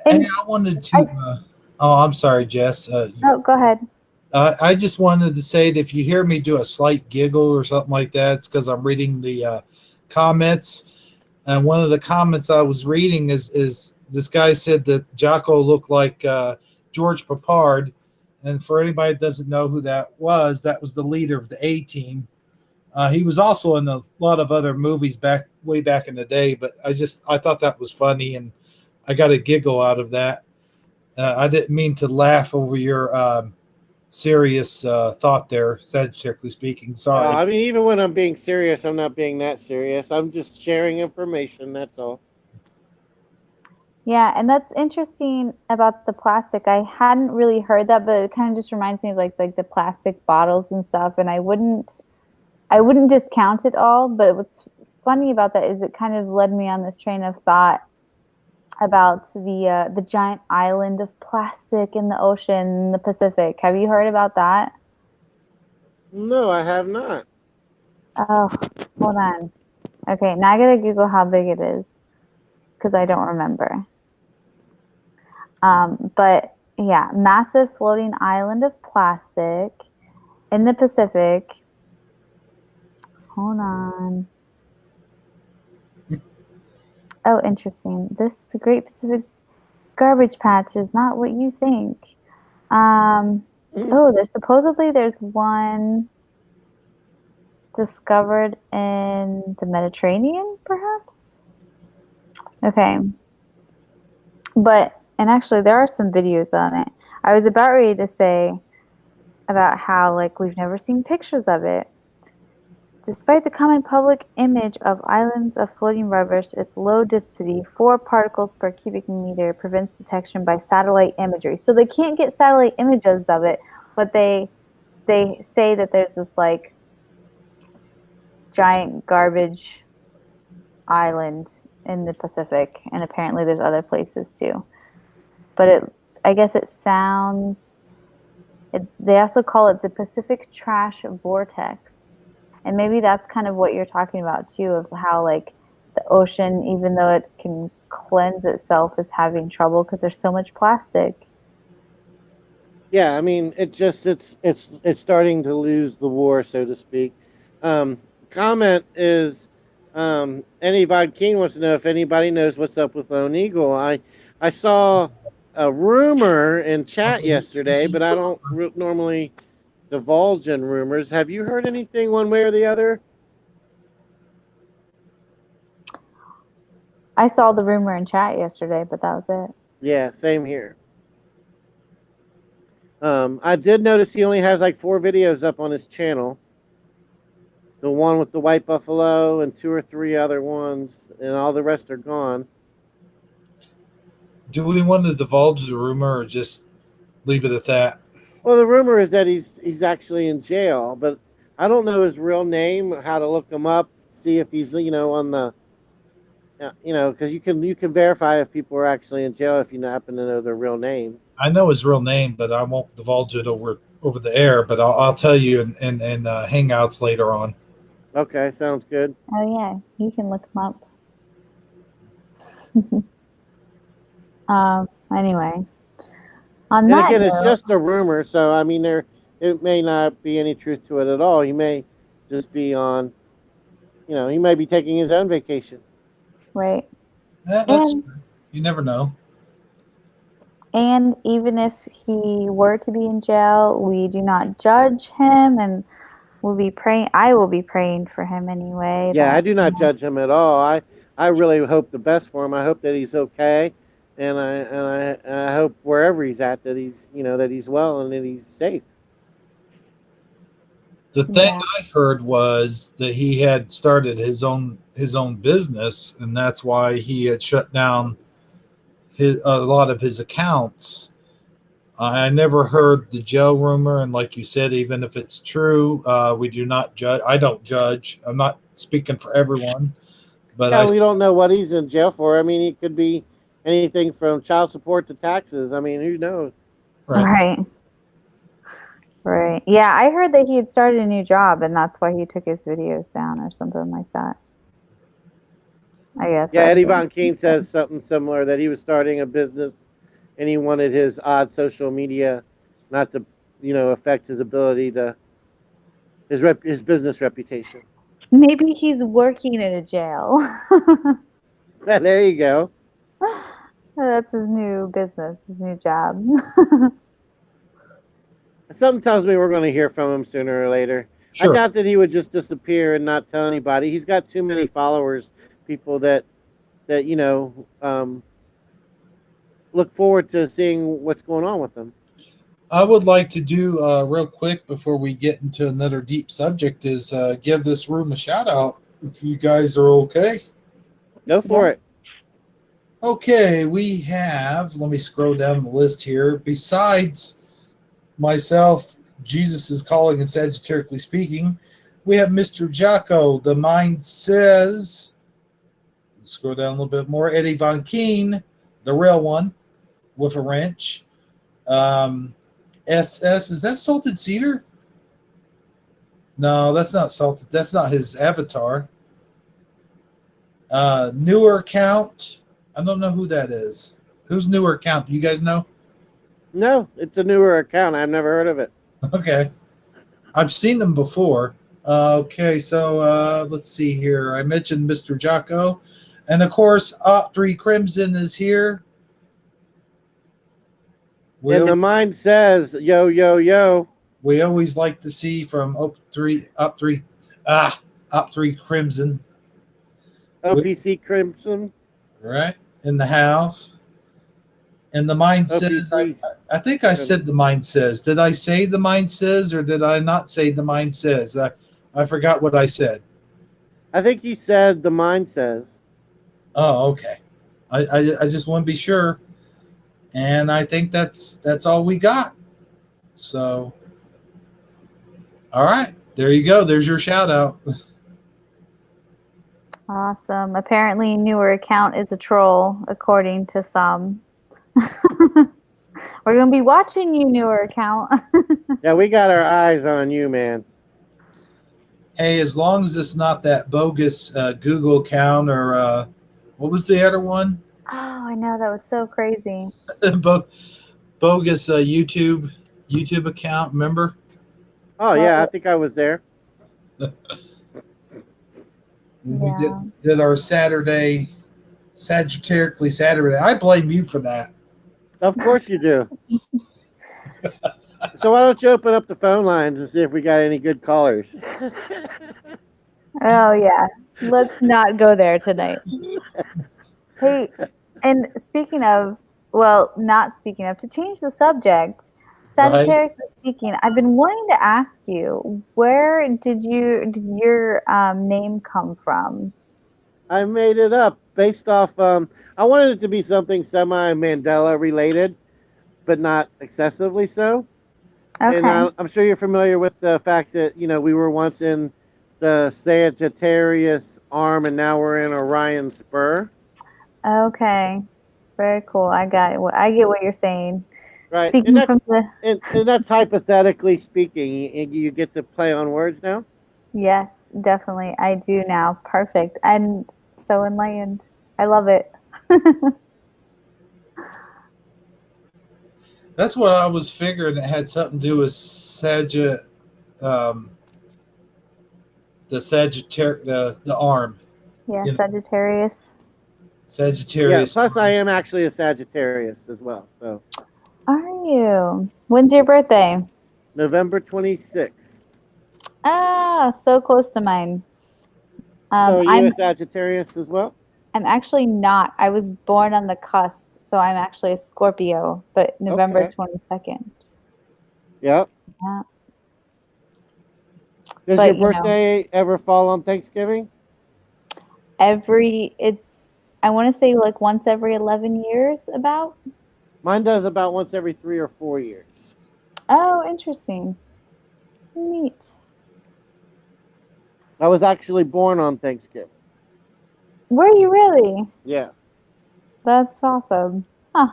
Hey, And I wanted I, to. Oh, I'm sorry, Jess. oh, go ahead. I just wanted to say that if you hear me do a slight giggle or something like that, it's because I'm reading the comments. And one of the comments I was reading is this guy said that Jocko looked like George Papard. And for anybody that doesn't know who that was the leader of the A Team. He was also in a lot of other movies way back in the day, but I thought that was funny, and I got a giggle out of that. I didn't mean to laugh over your serious thought there, satirically speaking. Sorry. I mean, even when I'm being serious, I'm not being that serious. I'm just sharing information. That's all. Yeah, and that's interesting about the plastic. I hadn't really heard that, but it kind of just reminds me of like the plastic bottles and stuff. And I wouldn't discount it all, but what's funny about that is it kind of led me on this train of thought about the giant island of plastic in the ocean, in the Pacific. Have you heard about that? No, I have not. Oh, hold on. Okay, now I gotta Google how big it is because I don't remember. But yeah, massive floating island of plastic in the Pacific. Hold on. Oh, interesting. The Great Pacific Garbage Patch is not what you think. Um, oh, there's one discovered in the Mediterranean, perhaps. Okay, and actually there are some videos on it. I was about ready to say about how like we've never seen pictures of it. Despite the common public image of islands of floating rubbish, its low density, 4 particles per cubic meter, prevents detection by satellite imagery. So they can't get satellite images of it, but they say that there's this like giant garbage island in the Pacific, and apparently there's other places too. But I guess it sounds. They also call it the Pacific Trash Vortex. And maybe that's kind of what you're talking about too, of how like the ocean, even though it can cleanse itself, is having trouble because there's so much plastic. Yeah, I mean, it's starting to lose the war, so to speak. Comment is, Eddie Von King wants to know if anybody knows what's up with Lone Eagle. I saw a rumor in chat yesterday, but I don't normally divulge in rumors. Have you heard anything one way or the other? I saw the rumor in chat yesterday, but that was it. Yeah, same here. I did notice he only has like 4 videos up on his channel. The one with the white buffalo and 2 or 3 other ones, and all the rest are gone. Do we want to divulge the rumor or just leave it at that? Well, the rumor is that he's actually in jail, but I don't know his real name. How to look him up, see if he's on the because you can verify if people are actually in jail if you happen to know their real name. I know his real name, but I won't divulge it over the air. But I'll tell you in Hangouts later on. Okay, sounds good. Oh yeah, you can look them up. Anyway, on And that again, it's note, just a rumor, so I mean, it may not be any truth to it at all. He may just be on, he may be taking his own vacation. right? That's you never know. And even if he were to be in jail, we do not judge him, and we'll be praying. I will be praying for him anyway. Yeah, I That, do not judge him at all. I really hope the best for him. I hope that he's okay, and I hope wherever he's at that he's well and that he's safe. The thing yeah, I heard was that he had started his own business, and that's why he had shut down a lot of his accounts. I never heard the jail rumor, and like you said, even if it's true, we do not judge. I don't judge. I'm not speaking for everyone, but Yeah, we don't know what he's in jail for. I mean, he could be anything from child support to taxes. I mean, who knows? right. Right. Yeah, I heard that he had started a new job, and that's why he took his videos down or something like that. I guess. Yeah, Eddie Von King says something similar, that he was starting a business and he wanted his odd social media not to, affect his ability to his business reputation. Maybe he's working in a jail. There you go. That's his new business, his new job. Something tells me we're going to hear from him sooner or later. sure. I doubt that he would just disappear and not tell anybody. He's got too many followers, people that look forward to seeing what's going on with him. I would like to do real quick before we get into another deep subject is give this room a shout out if you guys are okay. Go for it. Okay, we have, let me scroll down the list here. Besides myself, Jesus is calling and Sagittariusly speaking, we have Mr. Jocko, the mind says, scroll down a little bit more, Eddie Von Keen, the real one, with a wrench. SS, is that Salted Cedar? No, that's not Salted. That's not his avatar. Newer account. I don't know who that is. Who's newer account? Do you guys know? No, it's a newer account. I've never heard of it. Okay. I've seen them before. Okay, so let's see here. I mentioned Mr. Jocko. And of course, Op3 Crimson is here. And the mind says, yo, yo, yo. We always like to see from Op3 Crimson. OPC Crimson. Right? In the house. And the mind says, I think I said the mind says. Did I say the mind says or did I not say the mind says? I forgot what I said. I think you said the mind says. Oh, okay. I just want to be sure. And I think that's all we got. So, all right. There you go. There's your shout out. Awesome. Apparently, newer account is a troll, according to some. We're going to be watching you, newer account. Yeah, we got our eyes on you, man. Hey, as long as it's not that bogus Google account or what was the other one? Oh, I know. That was so crazy. Bogus YouTube. YouTube account. Remember? Oh yeah, I think I was there. We Yeah. did our Sagittariusly Saturday. I blame you for that. Of course you do. So why don't you open up the phone lines and see if we got any good callers? Oh yeah. Let's not go there tonight. Hey, and speaking of, well, not speaking of, to change the subject, Right? Sagittarius speaking, I've been wanting to ask you, where did your name come from? I made it up based off. I wanted it to be something semi Mandela related, but not excessively so. And Okay. I'm sure you're familiar with the fact that we were once in the Sagittarius arm, and now we're in Orion spur. Okay. Very cool. I got it. I get what you're saying. Right, and Speaking from the that's hypothetically speaking. You get to play on words now. yes, definitely. I do now. Perfect. And so enlightened. I love it. That's what I was figuring. It had something to do with um, the arm. Yeah, You know, Sagittarius. Yeah. Sagittarius Plus, I arm. am actually a Sagittarius as well. So Are you? When's your birthday? November 26th. Ah, so close to mine. So are you I'm a Sagittarius as well? I'm actually not. I was born on the cusp, so I'm actually a Scorpio, but November Okay. 22nd. Yep. Yeah. Does your But you know, birthday ever fall on Thanksgiving? it's I want to say like once every 11 years about. Mine does about once every 3 or 4 years. Oh, interesting. Neat. I was actually born on Thanksgiving. Were you really? Yeah. That's awesome. Huh.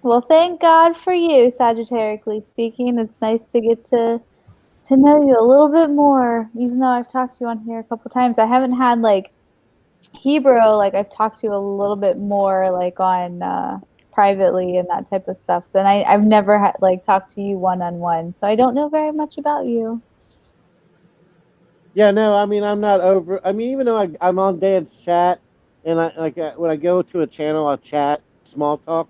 Well, thank God for you, Sagittarically speaking. It's nice to get to know you a little bit more, even though I've talked to you on here a couple times. I haven't had like Hebrew, like I've talked to you a little bit more like on privately and that type of stuff. So, and I've never had like talked to you one on one. So I don't know very much about you. Yeah, no, I mean, I'm not over. I mean, even though I'm on Dan's chat, and when I go to a channel, I chat, small talk.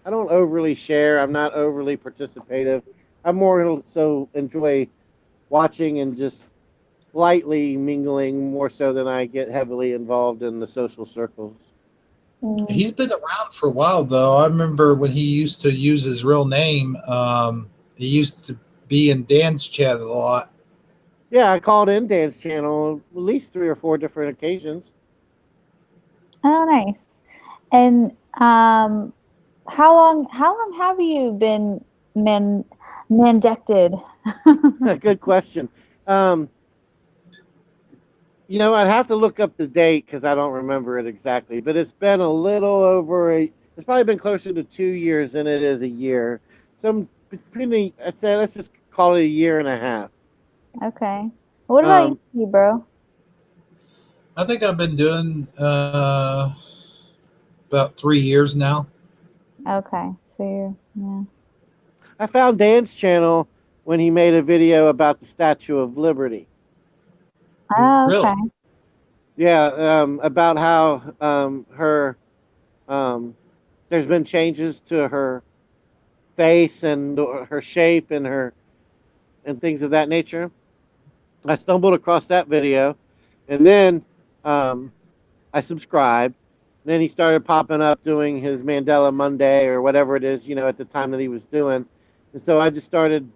I don't overly share. I'm not overly participative. I'm more so enjoy watching and just lightly mingling more so than I get heavily involved in the social circles. Mm. He's been around for a while, though. I remember when he used to use his real name. He used to be in Dan's chat a lot. Yeah, I called in Dan's channel at least 3 or 4 different occasions. Oh, nice. And how long have you been man mandected? Good question. Um, I'd have to look up the date because I don't remember it exactly, but it's been a little over a. It's probably been closer to 2 years than it is a year. Some between, I'd say, let's just call it a year and a half. Okay. What about Um, you, bro? I think I've been doing about 3 years now. Okay. So you're yeah. I found Dan's channel when he made a video about the Statue of Liberty. Oh, Really? okay. Yeah, about how her there's been changes to her face and her shape and her and things of that nature. I stumbled across that video, and then um, I subscribed. Then he started popping up doing his Mandela Monday or whatever it is, at the time that he was doing, and so I just started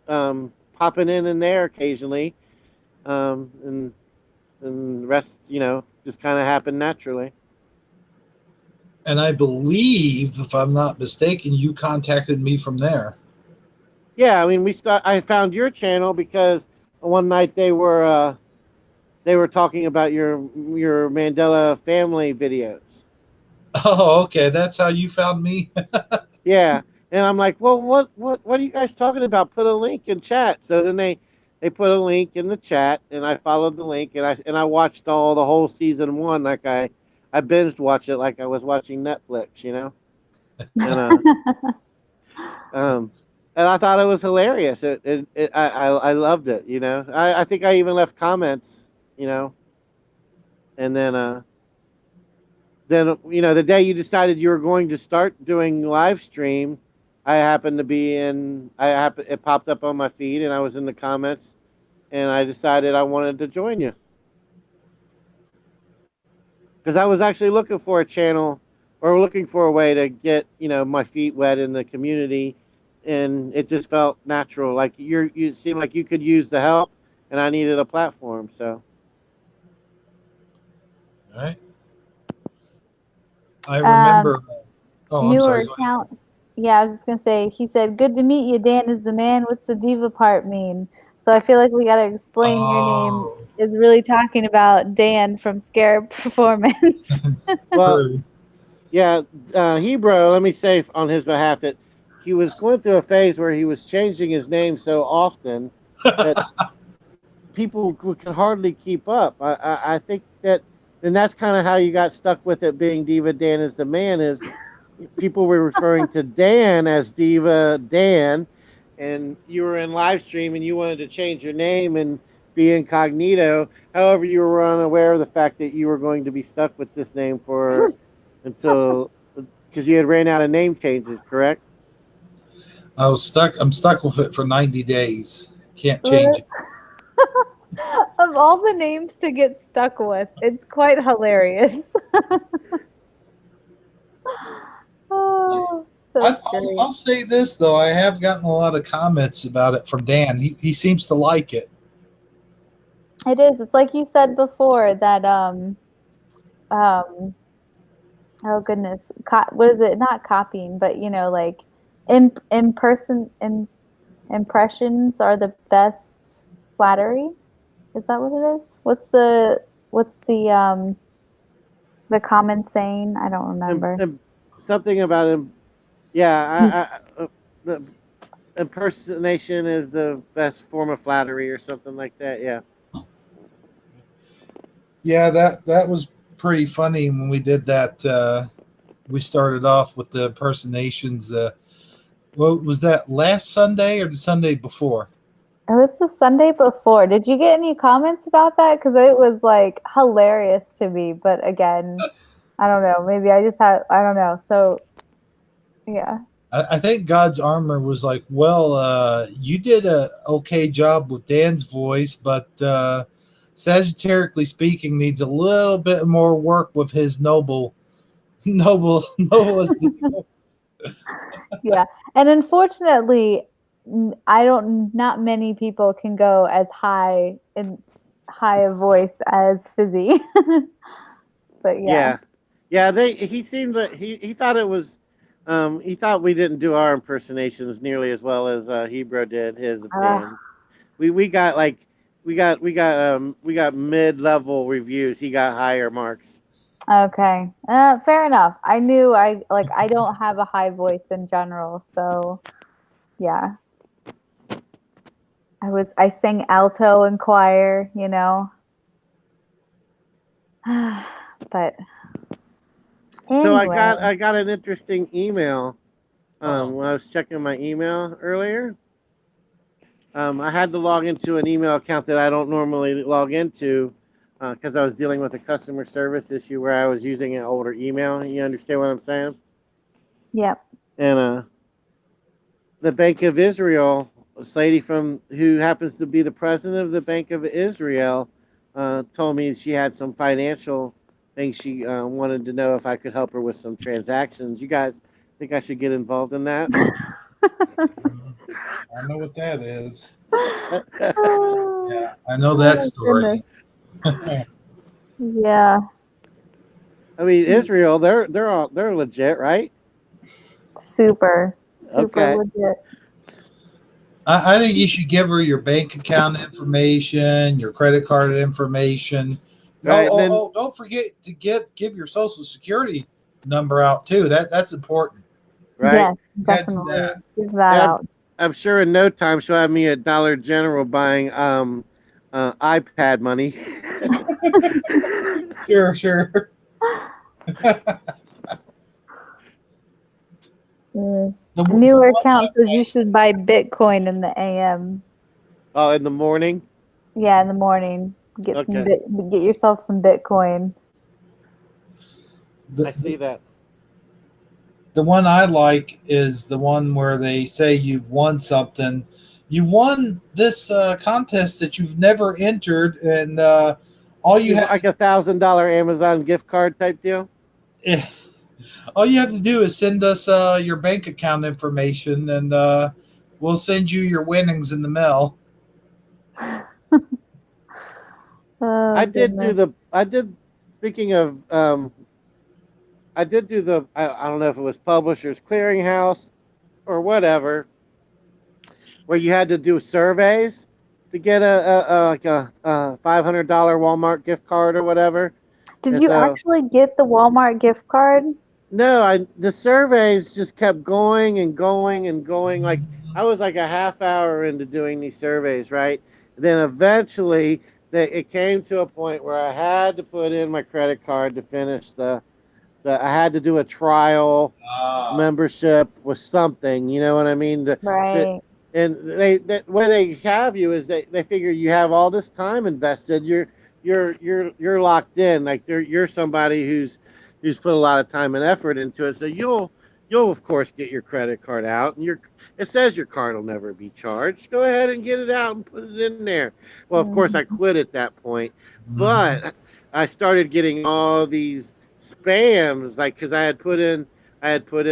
popping in there occasionally, and the rest, just kind of happened naturally. And I believe, if I'm not mistaken, you contacted me from there. Yeah, I mean, I found your channel because one night they were talking about your Mandela family videos. Oh, okay. That's how you found me. Yeah, and I'm like, well, what are you guys talking about? Put a link in chat. So then they put a link in the chat, and I followed the link, and I watched the whole season one, like I binged watched it like I was watching Netflix, and And I thought it was hilarious. I loved it. I think I even left comments. You know, and then the day you decided you were going to start doing live stream, I happened to be in. It popped up on my feed, and I was in the comments, and I decided I wanted to join you because I was actually looking for a channel or looking for a way to get my feet wet in the community, and it just felt natural. Like you seemed like you could use the help, and I needed a platform. So All right. I Um, remember. Oh, I'm newer sorry. Go ahead. accounts. Yeah, I was just gonna say. He said, "Good to meet you, Dan is the man." What's the diva part mean? So I feel like we gotta explain your name Oh, is really talking about Dan from Scare Performance. well, true. yeah, Hebrew. Let me say on his behalf that he was going through a phase where he was changing his name so often that people could hardly keep up. I think that, and that's kind of how you got stuck with it being Diva Dan is the man. Is people were referring to Dan as Diva Dan, and you were in live stream and you wanted to change your name and be incognito. However, you were unaware of the fact that you were going to be stuck with this name for until because you had ran out of name changes, correct? I was stuck. I'm stuck with it for 90 days. Can't change Of it. all the names to get stuck with, it's quite hilarious. Oh, that's great. I'll say this though. I have gotten a lot of comments about it from Dan. He seems to like it. It is. It's like you said before that um oh goodness, what is it? Not copying, but like in person impressions are the best flattery. Is that what it is? What's the common saying? I don't remember. And something about him. Yeah, the impersonation is the best form of flattery or something like that. Yeah. Yeah, that was pretty funny when we did that. We started off with the impersonations. What was that, last Sunday or the Sunday before? It was the Sunday before. Did you get any comments about that? Because it was like hilarious to me. But again, I don't know. Maybe I just had, I don't know. So, yeah. I think God's Armor was like, well, you did a okay job with Dan's voice, but Sagittariusly speaking needs a little bit more work with his noblest. Yeah. And unfortunately, not many people can go as high a voice as Fizzy. But yeah. Yeah. Yeah, he seemed that he thought it was he thought we didn't do our impersonations nearly as well as Hebrew did his of Uh, Dan. We got like we got mid-level reviews. He got higher marks. okay. Fair enough. I don't have a high voice in general, so yeah. I sang alto in choir. But So anyway, I got an interesting email Oh, when I was checking my email earlier. I had to log into an email account that I don't normally log into because I was dealing with a customer service issue where I was using an older email. You understand what I'm saying? yep. And the Bank of Israel, this lady from who happens to be the president of the Bank of Israel, told me she had some financial things she wanted to know if I could help her with some transactions. You guys think I should get involved in that? I know what that is. Oh, Yeah, I know that oh story. goodness. Yeah. I mean, Israel, they're legit, right? Super, super Okay. legit. I think you should give her your bank account information, your credit card information. Right. And then Don't forget to give your social security number out too. That's important. right. Yes, You gotta do definitely. that. Give that And out. I'm sure in no time she'll have me at Dollar General buying iPad money. Sure, sure. Mm. Newer account says you should buy Bitcoin in the AM. Oh, in the morning. Yeah, in the morning. Okay, Get yourself some Bitcoin. The, I see that. the one I like is the one where they say you've won something. You won this contest that you've never entered, and all you You have like $1,000 Amazon gift card type deal? to all you have to do is send us your bank account information, and we'll send you your winnings in the mail. Oh I did do goodness. the. I did. Speaking of, I did do the. I don't know if it was Publishers Clearinghouse or whatever, where you had to do surveys to get a $500 Walmart gift card or whatever. Did And you so actually get the Walmart gift card? no, I the surveys just kept going and going and going. Like I was like a half hour into doing these surveys, right? Then eventually, it came to a point where I had to put in my credit card to finish the. I had to do a trial Ah, membership with something. You know what I mean? Right. And the way they have you is they figure you have all this time invested. You're locked in. Like you're somebody who's put a lot of time and effort into it. So you'll of course get your credit card out, and it says your card will never be charged. Go ahead and get it out and put it in there. Well, of course I Mhm. quit at that point, mhm. but I started getting all these spams, like because I had put in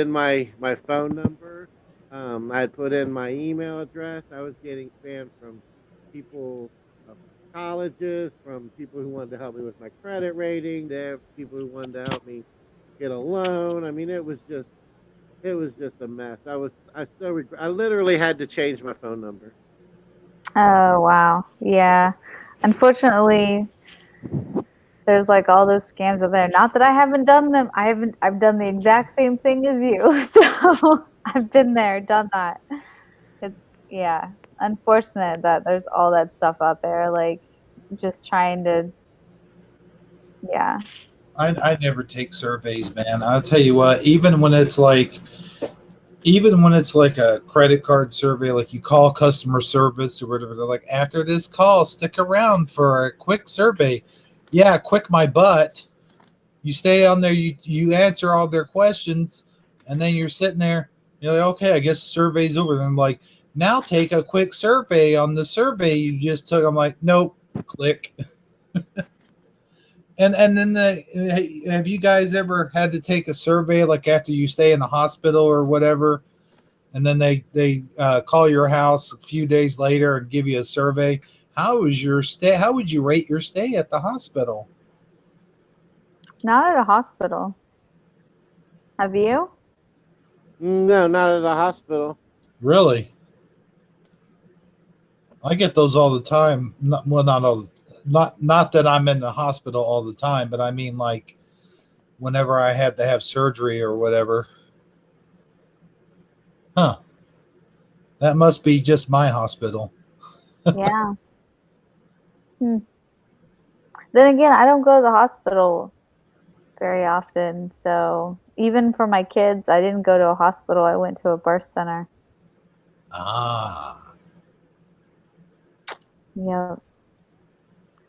my phone number. I had put in my email address. I was getting spam from people, colleges, from people who wanted to help me with my credit rating, there people who wanted to help me get a loan. I mean, it was just a mess. I literally had to change my phone number. Oh wow. Yeah. Unfortunately, there's like all those scams out there. Not that I haven't done them. I've done the exact same thing as you. So I've been there, done that. It's yeah, unfortunate that there's all that stuff out there, like just trying to yeah. I never take surveys, man. I'll tell you what, even when it's like a credit card survey, like you call customer service or whatever, they're like, after this call, stick around for a quick survey. Yeah, quick my butt. You stay on there, you answer all their questions, and then you're sitting there, you're like, okay, I guess the survey's over. And I'm like, now take a quick survey on the survey you just took. I'm like, nope, click. And then have you guys ever had to take a survey like after you stay in the hospital or whatever, and then they call your house a few days later and give you a survey? How was your stay? How would you rate your stay at the hospital? Not at a hospital. Have you? No, not at a hospital. Really? I get those all the time. Not, well, not all. Not that I'm in the hospital all the time, but I mean like whenever I had to have surgery or whatever. Huh? That must be just my hospital. Yeah. Hmm. Then again, I don't go to the hospital very often. So even for my kids, I didn't go to a hospital. I went to a birth center. Ah, Yeah.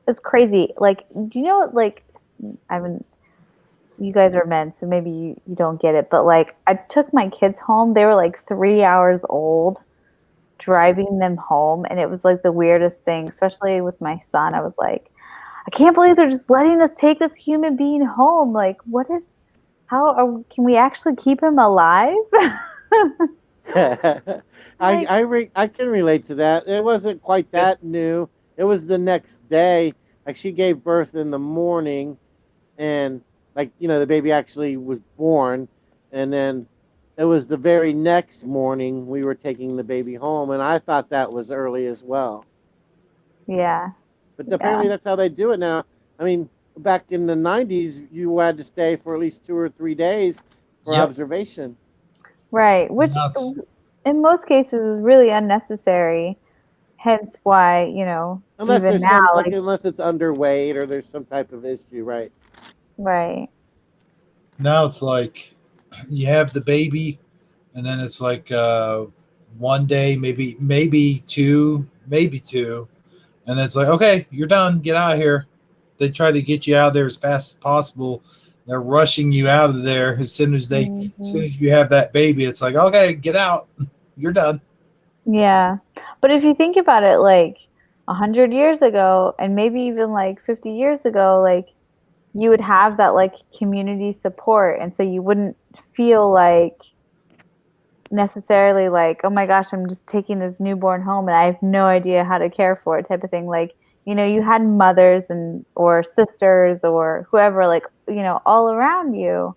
It's crazy. Like, do you know what, like, I haven't, you guys are men, so maybe you don't get it, but like, I took my kids home. They were like 3 hours old, driving them home. And it was like the weirdest thing, especially with my son. I was like, I can't believe they're just letting us take this human being home. Like, what if, can we actually keep him alive? Like, I can relate to that. It wasn't quite it, that new. It was the next day. Like she gave birth in the morning, and like the baby actually was born, and then it was the very next morning we were taking the baby home, and I thought that was early as well. yeah, But yeah, apparently that's how they do it now. I mean, back in the '90s, you had to stay for at least 2 or 3 days for yep. observation. right. Which That's in most cases is really unnecessary. Hence why, Unless even there's now, some like like, unless it's underweight or there's some type of issue, right? right. now it's like you have the baby, and then it's like one day, maybe two, and it's like, okay, you're done, get out of here. They try to get you out of there as fast as possible. They're rushing you out of there as soon Mhm. as you have that baby. It's like, okay, get out, you're done. Yeah. But if you think about it, like 100 years ago, and maybe even like 50 years ago, like you would have that like community support. And so you wouldn't feel like necessarily like, oh my gosh, I'm just taking this newborn home and I have no idea how to care for it type of thing. Like, you had mothers and or sisters or whoever, like, all around you.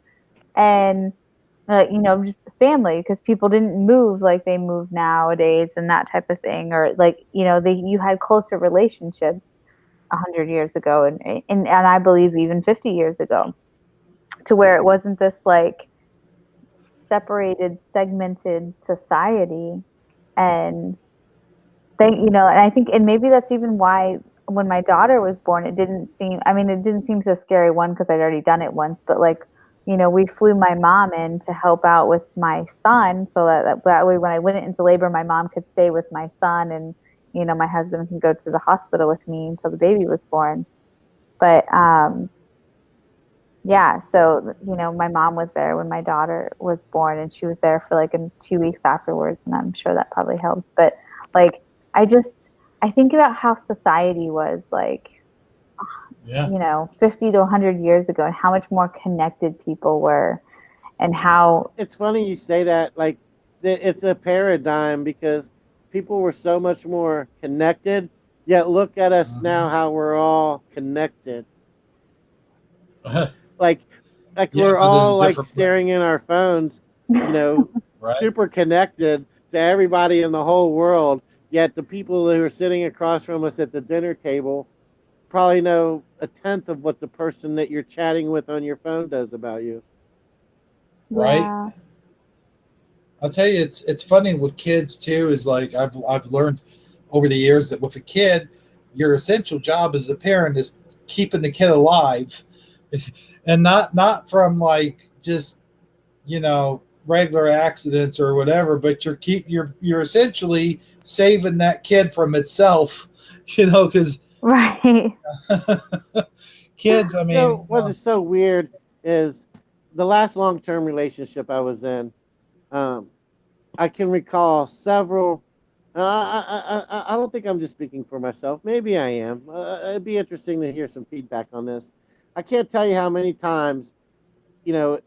And just family because people didn't move like they move nowadays and that type of thing, or like you had closer relationships 100 years ago, and I believe even 50 years ago, to where it wasn't this like separated, segmented society. And and I think, and maybe that's even why when my daughter was born, it didn't seem so scary, one, because I'd already done it once, but like, we flew my mom in to help out with my son so that way when I went into labor, my mom could stay with my son and, my husband can go to the hospital with me until the baby was born. But, yeah, so, my mom was there when my daughter was born and she was there for like in 2 weeks afterwards. And I'm sure that probably helped. But like, I just, I think about how society was like, Yeah, 50 to 100 years ago and how much more connected people were and how, It's funny you say that. Like, it's a paradigm because people were so much more connected. Yet look at us now, uh-huh. how we're all connected. Like, like Yeah, we're but in a all like different way, staring in our phones. You know, right? super connected to everybody in the whole world. Yet the people who are sitting across from us at the dinner table probably know a tenth of what the person that you're chatting with on your phone does about you. Right. yeah, I'll tell you, it's funny with kids too. Is like I've learned over the years that with a kid, your essential job as a parent is keeping the kid alive, and not from like just regular accidents or whatever, but you're essentially saving that kid from itself, because right. kids. I mean, So what is so weird is the last long term relationship I was in. Um, I can recall several. I don't think I'm just speaking for myself. Maybe I am. It'd be interesting to hear some feedback on this. I can't tell you how many times, you know,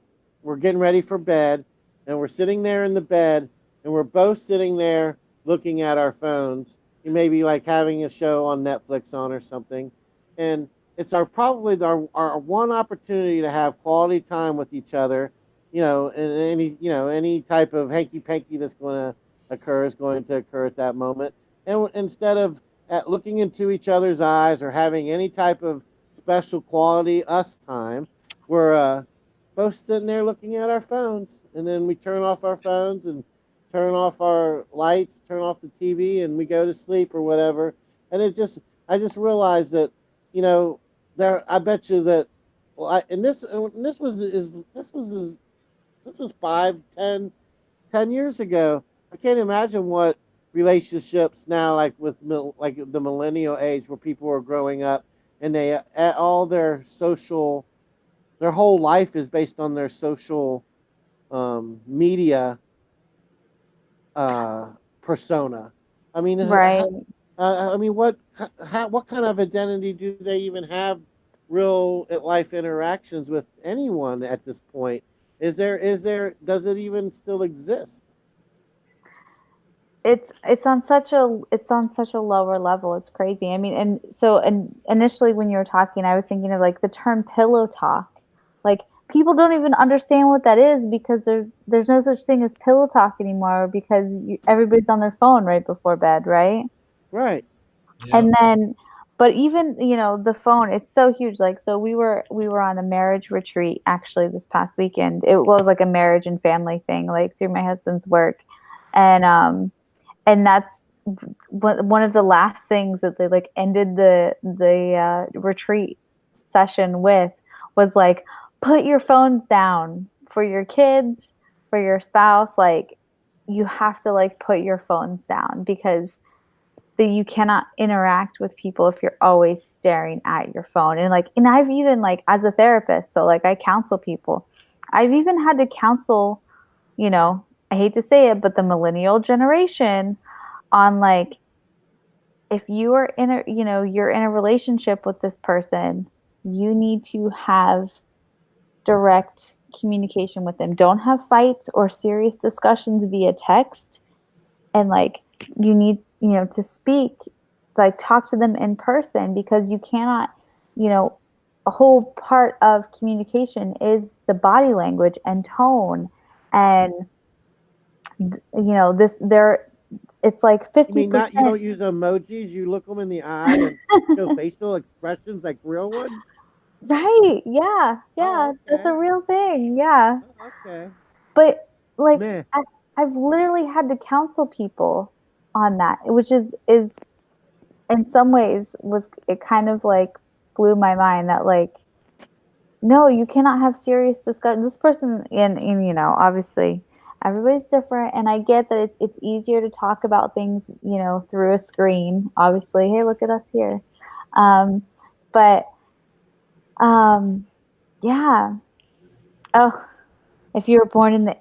we're getting ready for bed and we're sitting there in the bed and we're both sitting there looking at our phones. You may be like having a show on Netflix on or something. And it's our one opportunity to have quality time with each other, and any type of hanky panky that's going to occur is going to occur at that moment. And instead of looking into each other's eyes or having any type of special quality us time, we're both sitting there looking at our phones, and then we turn off our phones and turn off our lights, turn off the TV, and we go to sleep or whatever. And I just realized that, you know, I bet you that, well, and this was is this was 5, 10 years ago. I can't imagine what relationships now, like like the millennial age, where people are growing up and they all their whole life is based on their social media uh, persona. I mean, Right. what kind of identity do they even have? Real life interactions with anyone at this point? Does it even still exist? It's on such a lower level. It's crazy. I mean, and so, and initially when you were talking, I was thinking of like the term pillow talk. Like, people don't even understand what that is because there's no such thing as pillow talk anymore because everybody's on their phone right before bed, right? Right. yeah, And then, but even, the phone, it's so huge. Like, so we were on a marriage retreat actually this past weekend. It was like a marriage and family thing, like through my husband's work. And that's one of the last things that they like ended the retreat session with, was like, put your phones down for your kids, for your spouse, like you have to like put your phones down because that you cannot interact with people if you're always staring at your phone. And I've even like as a therapist, so like I counsel people. I've even had to counsel, I hate to say it, but the millennial generation on like if you are in a, you're in a relationship with this person, you need to have direct communication with them. Don't have fights or serious discussions via text. And like you need, to speak, like talk to them in person because you cannot, a whole part of communication is the body language and tone. And this there it's like You mean not? You 50%. don't use emojis. You look them in the eye and show facial expressions like real ones. Right. Yeah. Yeah. Oh, That's a okay. real thing. Yeah. Oh, okay. But like Man, I've literally had to counsel people on that, which is in some ways was it kind of like blew my mind that like no, you cannot have serious discussion. This person in obviously everybody's different, and I get that it's easier to talk about things through a screen. Obviously, hey, look at us here, but um, yeah. Oh, if you were born in the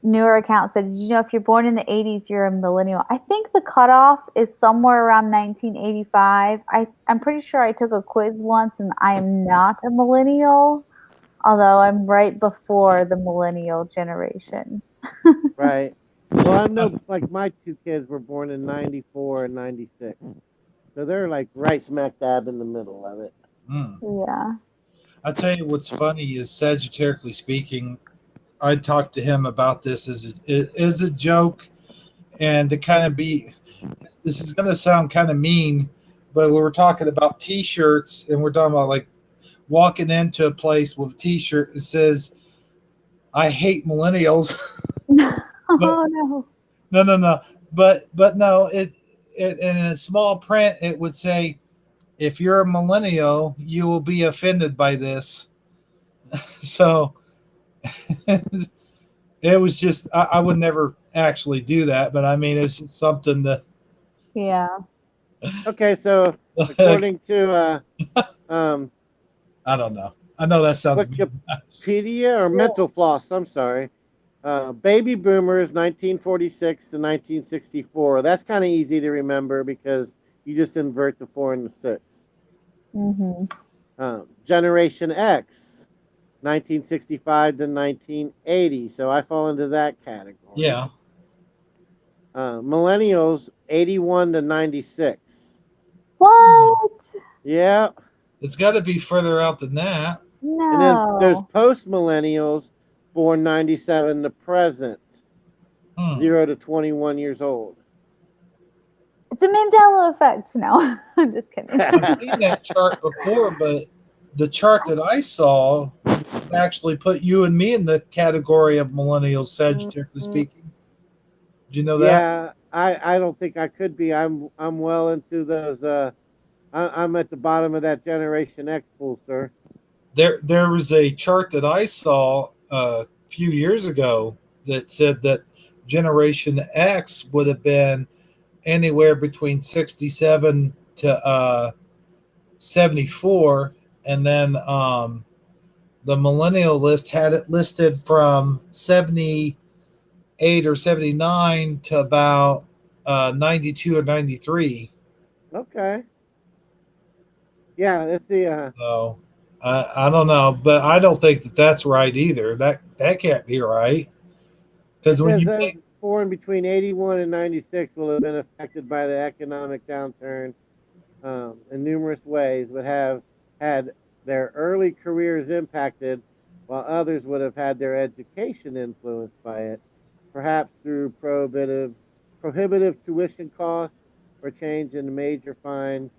newer account said, did you know if you're born in the 80s, you're a millennial? I think the cutoff is somewhere around 1985. I'm pretty sure I took a quiz once and I am not a millennial, although I'm right before the millennial generation. right. Well, I know like my two kids were born in '94 and '96, so they're like right smack dab in the middle of it. Mm. Yeah. I tell you what's funny is Sagittarically speaking, I talked to him about this as a joke and to kind of be. This is going to sound kind of mean, but we were talking about T-shirts and we're talking about like walking into a place with a T-shirt that says "I hate millennials." But Oh no. no, no, no. But no. It in a small print it would say, "If you're a millennial, you will be offended by this." So it was just I would never actually do that, but I mean it's just something that Yeah. Okay, so like, according to um, I don't know. I know that sounds mean. Wikipedia or Yeah. Mental Floss, I'm sorry. Baby boomers 1946 to 1964. That's kind of easy to remember because you just invert the 4 and the 6. Mhm. Generation X 1965 to 1980. So I fall into that category. Yeah, Millennials 81 to 96. What? Yeah. it's got to be further out than that. And then there's No. post millennials born 97 to present, Hmm. 0 to 21 years old. It's a Mandela effect. No, I'm just kidding. I've seen that chart before, but the chart that I saw actually put you and me in the category of millennials, Sagittarius Mhm. speaking. Did you know that? Yeah, I don't think I could be. I'm well into those. I'm at the bottom of that Generation X pool, sir. There was a chart that I saw a few years ago that said that Generation X would have been anywhere between 67 to 74, and then the millennial list had it listed from 78 or 79 to about 92 or 93. Okay. Yeah, let's see. So I don't know, but I don't think that that's right either. That can't be right It because when says you those think born between 81 and 96 will have been affected by the economic downturn in numerous ways, would have had their early careers impacted, while others would have had their education influenced by it, perhaps through prohibitive tuition costs or change in the major fine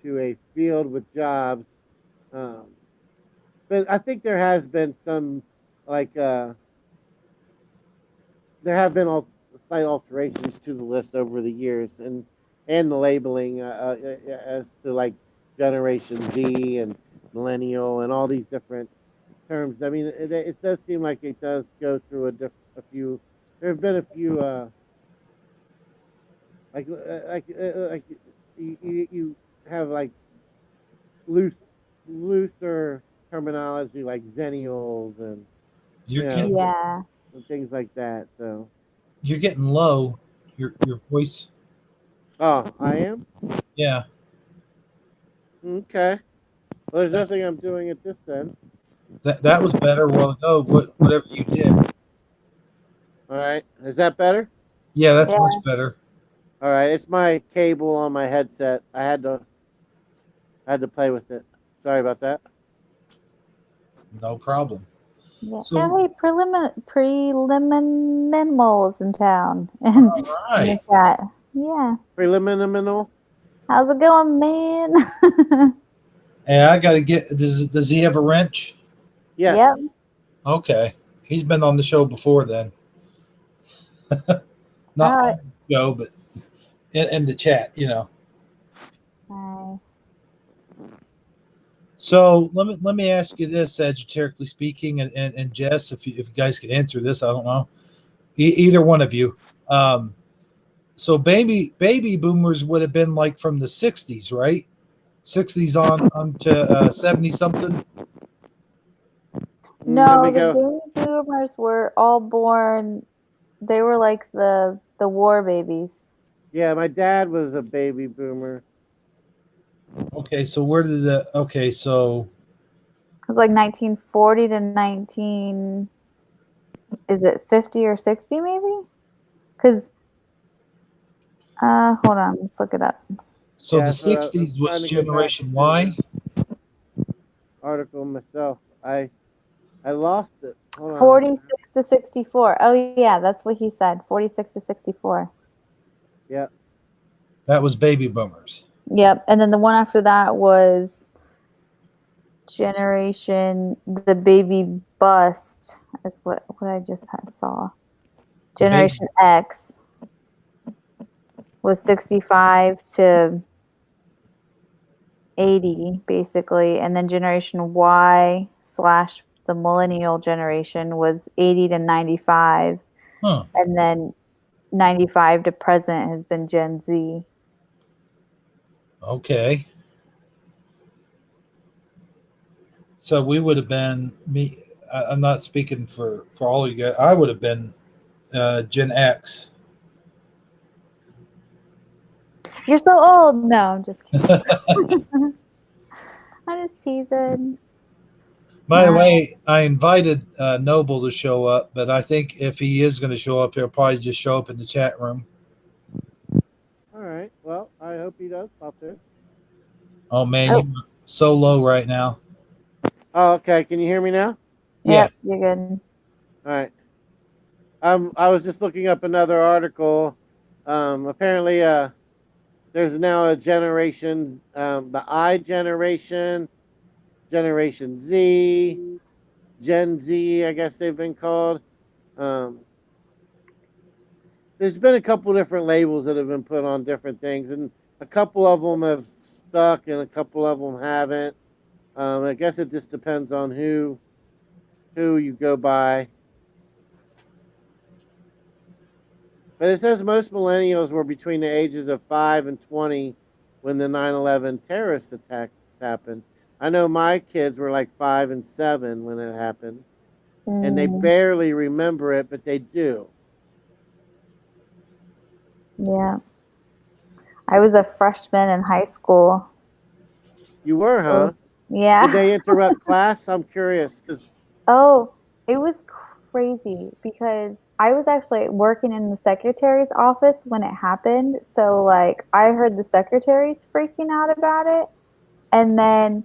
to a field with jobs. Um, but I think there has been some like there have been slight alterations to the list over the years, and the labeling as to like Generation Z and Millennial and all these different terms. I mean, it does seem like it does go through a few there have been a few like you have like loose looser terminology like zennials and You're you know getting Yeah. and things like that. So you're getting low. Your voice. oh, I am Yeah, okay. Well, there's that's nothing I'm doing at this end. that was better a while ago. Whatever you did. All right, is that better? Yeah, that's Yeah. much better. All right, it's my cable on my headset. I had to play with it. Sorry about that. No problem. Yeah. So Oh, hey, preliminals in town and all in the right. chat. Yeah. Preliminal. How's it going, man? Hey, I got to get. Does he have a wrench? Yep. Yes. Okay, he's been on the show before then. Not Oh, on the show, but in the chat. nice. So let me ask you this, sagittarially speaking, and Jess, if you guys can answer this, I don't know. Either one of you. Um, so baby boomers would have been like from the '60s, right? '60s on to 70 something. Let No, me the go. baby boomers were all born. They were like the war babies. Yeah, my dad was a baby boomer. Okay, so where did the okay, so It was like 1940 to 19. Is it 50 or 60 maybe? Because hold on, let's look it up. so Yeah, the that's what I was '60s trying was to go back Generation to Y. the article myself. I lost it. Hold on. 46 to 64. Oh yeah, that's what he said. 46 to 64. Yeah. That was baby boomers. Yep. And then the one after that was generation the baby bust is what I just saw. The baby Generation X was 65 to 80 basically, and then generation Y slash the millennial generation was 80 to 95, huh. and then 95 to present has been Gen Z. Okay. So we would have been me. I'm not speaking for all of you guys. I would have been Gen X. You're so old. No, I'm just kidding. I'm just teasing. By the way, I invited Noble to show up, but I think if he is going to show up, he'll probably just show up in the chat room. All right. Well, I hope he does pop in. Oh man, Oh, you're so low right now. Oh, okay. Can you hear me now? Yeah. yep, you're good. All right. I was just looking up another article. Apparently, there's now a generation, the I generation, Generation Z, Gen Z, I guess they've been called. Um, there's been a couple different labels that have been put on different things, and a couple of them have stuck, and a couple of them haven't. I guess it just depends on who you go by. But it says most millennials were between the ages of 5 and 20 when the 9/11 terrorist attacks happened. I know my kids were like 5 and 7 when it happened, and they Mm, barely remember it, but they do. yeah. I was a freshman in high school. You were, huh? So, Did yeah. they interrupt class? I'm curious because Oh, it was crazy because I was actually working in the secretary's office when it happened. So, like, I heard the secretaries freaking out about it. And then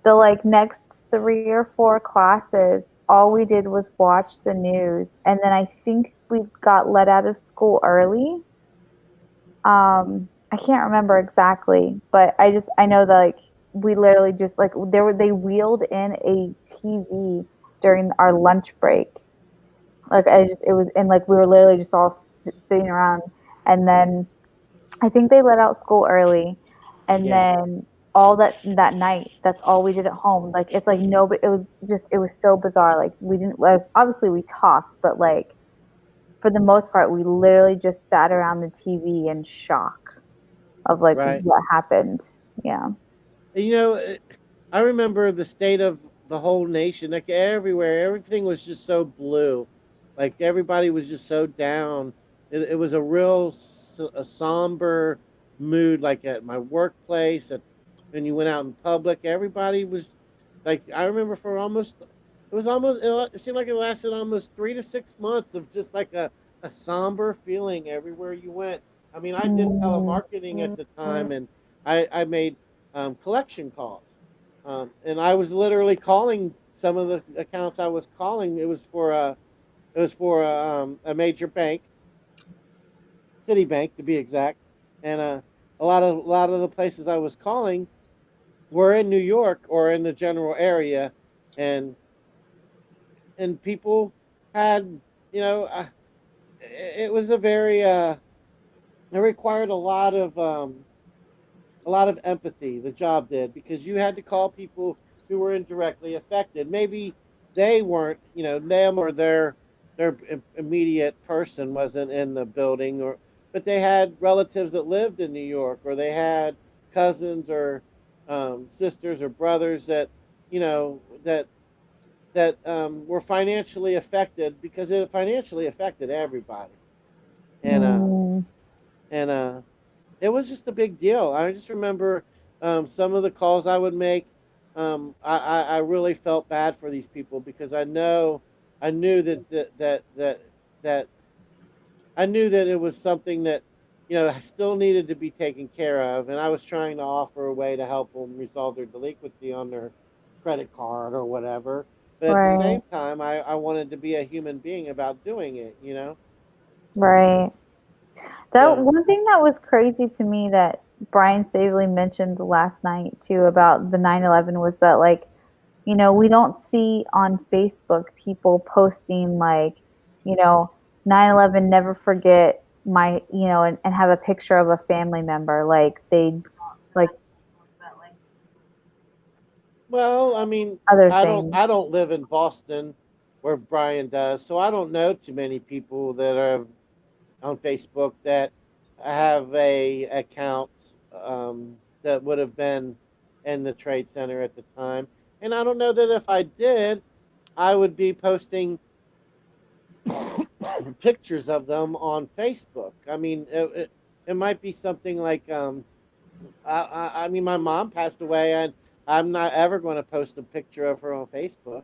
the like next 3 or 4 classes, all we did was watch the news. And then I think we got let out of school early. I can't remember exactly, but I know that like we literally just like they wheeled in a TV during our lunch break. Like I just it was and like we were literally just all sitting around, and then I think they let out school early, and yeah, then all that night that's all we did at home. Like it's like nobody, it was so bizarre. Like we didn't, like obviously we talked, but like for the most part, we literally just sat around the TV in shock of like Right. what happened. Yeah. You know, I remember the state of the whole nation, like everywhere, everything was just so blue. Like everybody was just so down. It was a real a somber mood, like at my workplace, when you went out in public, everybody was like, I remember for almost, it was almost, it seemed like it lasted almost 3 to 6 months of just like a somber feeling everywhere you went. I mean, I did Mm. telemarketing at the time, and I made collection calls. And I was literally calling some of the accounts I was calling. It was for a major bank, Citibank to be exact, and a lot of the places I was calling were in New York or in the general area, and people had, you know, it was a very it required a lot of empathy, the job did, because you had to call people who were indirectly affected. Maybe they weren't, them or their immediate person wasn't in the building, or but they had relatives that lived in New York, or they had cousins or sisters or brothers that you know that were financially affected, because it financially affected everybody. and uh Mm. and it was just a big deal. I just remember some of the calls I would make. I really felt bad for these people, because I knew that I knew that it was something that still needed to be taken care of, and I was trying to offer a way to help them resolve their delinquency on their credit card or whatever. But at the Right. same time, I wanted to be a human being about doing it. Right. That So one thing that was crazy to me that Brian Stavely mentioned last night too about the 9/11 was that like, we don't see on Facebook people posting like, 9/11 never forget my, and have a picture of a family member like they like Well, I mean, other I don't things. I don't live in Boston where Brian does, so I don't know too many people that are on Facebook that have a account that would have been in the Trade Center at the time. And I don't know that if I did, I would be posting pictures of them on Facebook. I mean, it might be something like I mean, my mom passed away, and I'm not ever going to post a picture of her on Facebook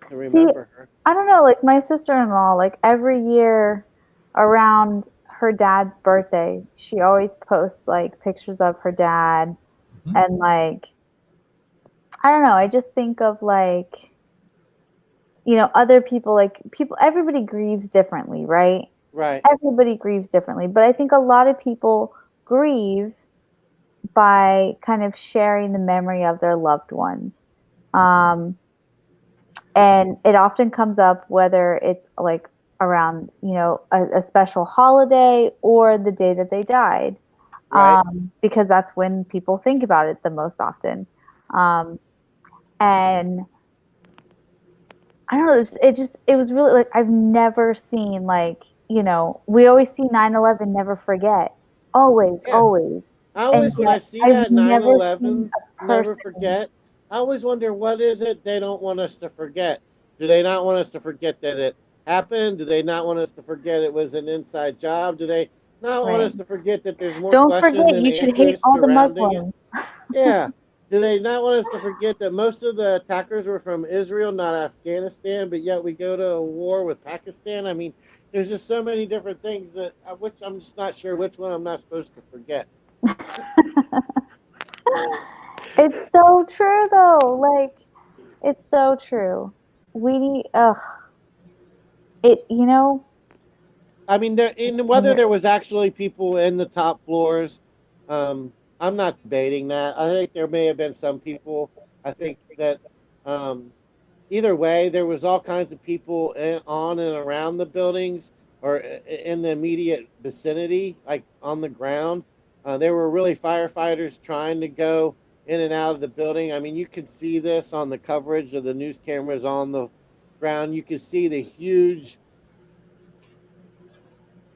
to See, remember her. I don't know, like my sister-in-law, like every year around her dad's birthday, she always posts like pictures of her dad Mhm. and like I don't know, I just think of like, other people like people everybody grieves differently, right? Right, Everybody grieves differently, but I think a lot of people grieve by kind of sharing the memory of their loved ones. Um, and it often comes up whether it's like around a special holiday or the day that they died, right. because that's when people think about it the most often. um, and I don't know, it was really like I've never seen like, we always see 9/11 never forget, always Yeah. always, I and always, when yet I see I've that nine never seen eleven, a never person. forget, I always wonder, what is it they don't want us to forget? Do they not want us to forget that it happened? Do they not want us to forget it was an inside job? Do they not want Right. us to forget that there's more Don't question forget than you should hate answers all the surrounding it? Muslims. Yeah. Do they not want us to forget that most of the attackers were from Israel, not Afghanistan, but yet we go to a war with Pakistan? I mean, there's just so many different things that which I'm just not sure which one I'm not supposed to forget. It's so true though. Like it's so true. We need it, I mean, in when whether you're there was actually people in the top floors, I'm not debating that. I think there may have been some people. I think that um, either way, there was all kinds of people on and around the buildings, or in the immediate vicinity, like on the ground. There were really firefighters trying to go in and out of the building. I mean, you could see this on the coverage of the news cameras on the ground. You could see the huge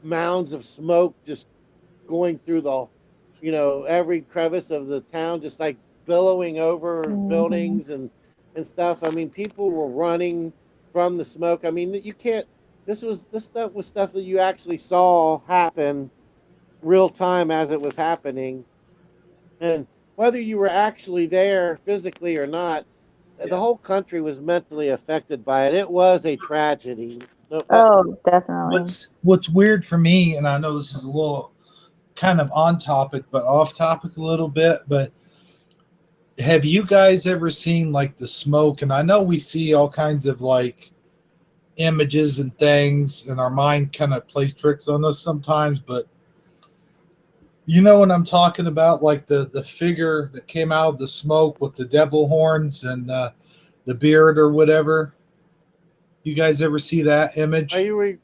mounds of smoke just going through every crevice of the town, just like billowing over Mhm. buildings and stuff. I mean, people were running from the smoke. I mean, you can't. This stuff was stuff that you actually saw happen real time as it was happening, and whether you were actually there physically or not, the Yeah. whole country was mentally affected by it. It was a tragedy. No, what? Oh, definitely. What's weird for me, and I know this is a little kind of on topic, but off topic a little bit, but have you guys ever seen like the smoke? And I know we see all kinds of like images and things, and our mind kind of plays tricks on us sometimes, but you know what I'm talking about? Like the figure that came out of the smoke with the devil horns and the beard or whatever. You guys ever see that Are image? you?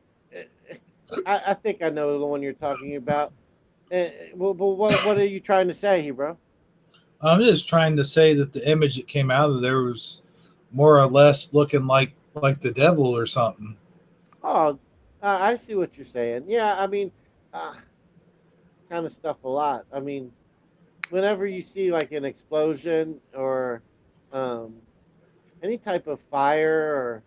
I think I know the one you're talking about. Well, but what are you trying to say, here, bro? I'm just trying to say that the image that came out of there was more or less looking like the devil or something. Oh, I see what you're saying. Yeah, I mean, uh, kind of stuff a lot. I mean, whenever you see like an explosion or um, any type of fire or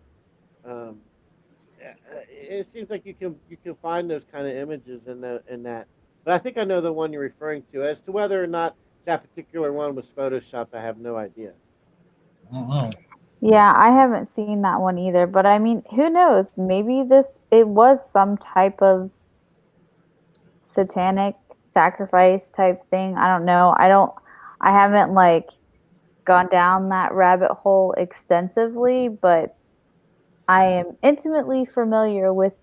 it seems like you can find those kind of images in that. But I think I know the one you're referring to. As to whether or not that particular one was photoshopped, I have no idea. I don't know. Yeah, I haven't seen that one either, but I mean, who knows? Maybe it was some type of satanic sacrifice type thing. I don't know. I haven't like gone down that rabbit hole extensively, but I am intimately familiar with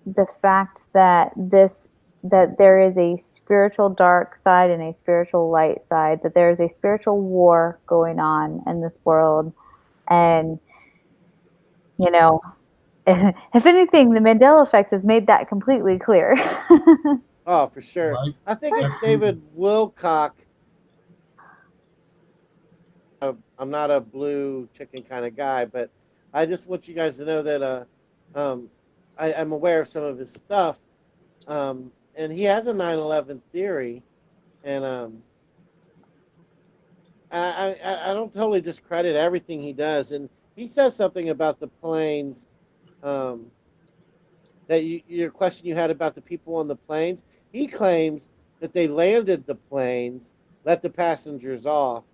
the fact that there is a spiritual dark side and a spiritual light side, that there is a spiritual war going on in this world. And, you know, if anything, the Mandela effect has made that completely clear. Oh, for sure. Right? I think it's Absolutely. David Wilcock. I'm not a blue chicken kind of guy, but I just want you guys to know that um, I'm aware of some of his stuff, and he has a 9/11 theory, and I don't totally discredit everything he does, and he says something about the planes, um, that your question you had about the people on the planes. He claims that they landed the planes, let the passengers off,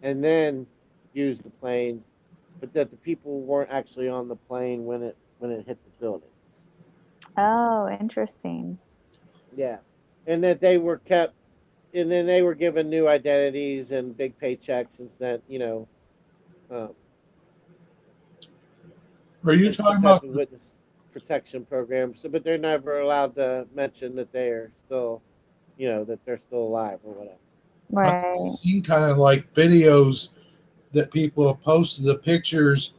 and then used the planes, but that the people weren't actually on the plane when it hit the building. Oh, interesting. Yeah, and that they were kept, and then they were given new identities and big paychecks and sent, um, Are you and some talking type about of witness protection program. So, but they're never allowed to mention that they are still, that they're still alive or whatever. I've Right. seen kind of like videos that people have posted the pictures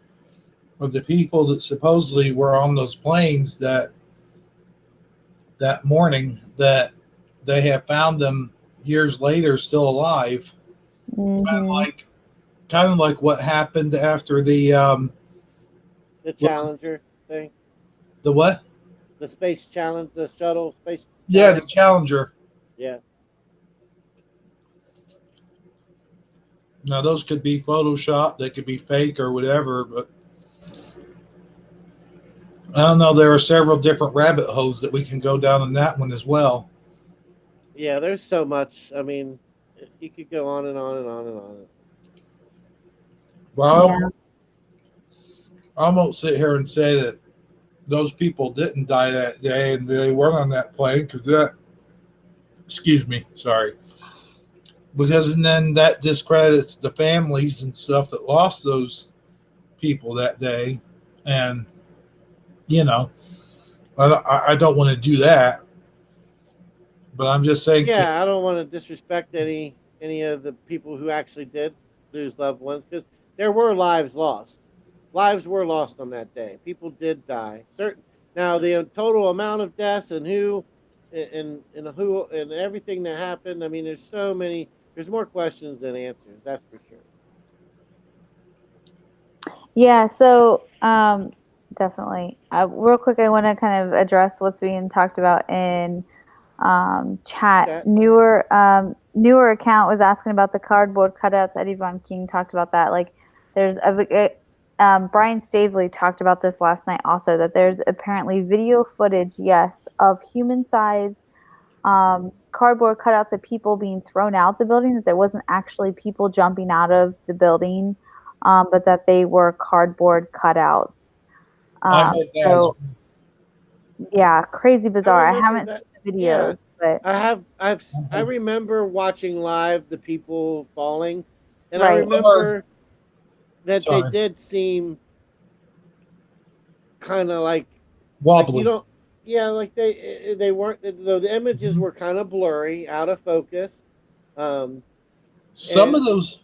of the people that supposedly were on those planes that morning that they have found them years later still alive. Mhm. Like kind of like what happened after The what was Challenger thing, the what? the space challenge, the shuttle space Yeah, the challenge. Challenger. Yeah, Now those could be Photoshop, they could be fake or whatever, but I don't know. There are several different rabbit holes that we can go down in that one as well. yeah. There's so much. I mean, you could go on and on and on and on. Well, Yeah. I won't sit here and say that those people didn't die that day and they weren't on that plane because that, excuse me, sorry, because and then that discredits the families and stuff that lost those people that day, and you know, I don't want to do that, but I'm just saying, Yeah, I don't want to disrespect any of the people who actually did lose loved ones, because there were lives lost. Lives were lost on that day. People did die. Certain now the total amount of deaths and who and who and everything that happened. I mean, there's so many. There's more questions than answers. That's for sure. Yeah, so definitely. Real quick, I want to kind of address what's being talked about in chat. Chat. Newer account was asking about the cardboard cutouts. Eddie Von King talked about that. Like, there's Brian Stavely talked about this last night also, that there's apparently video footage, yes, of human size cardboard cutouts of people being thrown out the building, that there wasn't actually people jumping out of the building, but that they were cardboard cutouts. I heard that. So yeah, crazy bizarre. I remember haven't that. seen the Yeah, videos, but I remember watching live the people falling, and I right. remember that they Sorry. did seem kind of like you Wobbly. don't. Yeah, like they weren't. The images were kind of blurry, out of focus. Some And of those,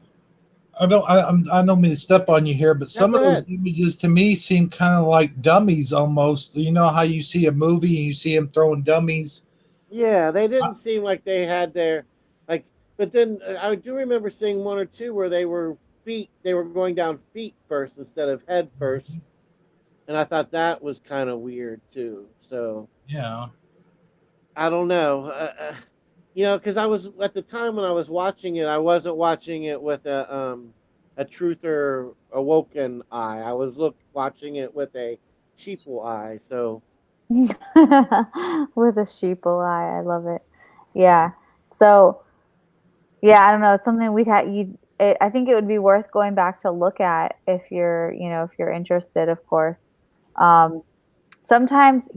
I don't mean to step on you here, but no, some go of those ahead. images to me seem kind of like dummies almost. You know how you see a movie and you see them throwing dummies. Yeah, they I, didn't seem like they had their like. But then I do remember seeing one or two where they were feet. They were going down feet first instead of head first, and I thought that was kind of weird too. So yeah. I don't know. Because I was at the time when I was watching it, I wasn't watching it with a truther awoken eye. I was watching it with a sheeple eye. So With a sheeple eye, I love it. Yeah. So yeah, I don't know. It's something we'd have you. I think it would be worth going back to look at if if you're interested, of course. Um, sometimes,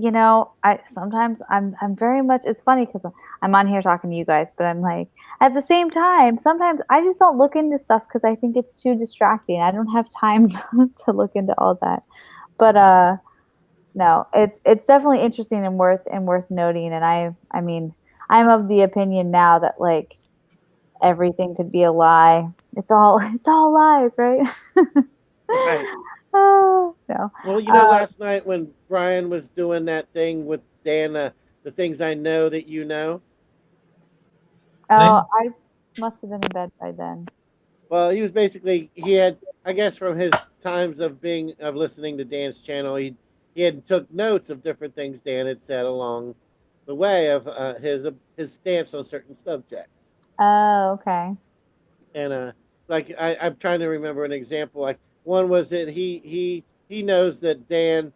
sometimes I'm very much. It's funny because I'm on here talking to you guys, but I'm like at the same time, sometimes I just don't look into stuff because I think it's too distracting. I don't have time to look into all that. But no, it's definitely interesting and worth noting. And I mean, I'm of the opinion now that like everything could be a lie. It's all lies, right? right. No. Well, Uh, last night when Brian was doing that thing with Dan, the things I know that you know. oh, Thing? I must have been in bed by then. Well, he was basically he had, I guess, from his times of listening to Dan's channel, he had took notes of different things Dan had said along the way of his stance on certain subjects. Oh, okay. And like I'm trying to remember an example. Like one was that he knows that Dan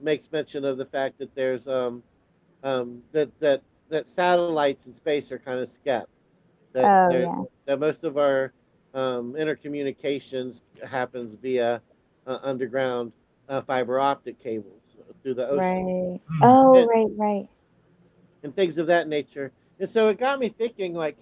makes mention of the fact that there's that satellites in space are kind of skep. That Oh, there yeah. that most of our intercommunications happens via underground fiber optic cables through the ocean Right. Hmm. Oh, and, right, right. and things of that nature. And so it got me thinking, like,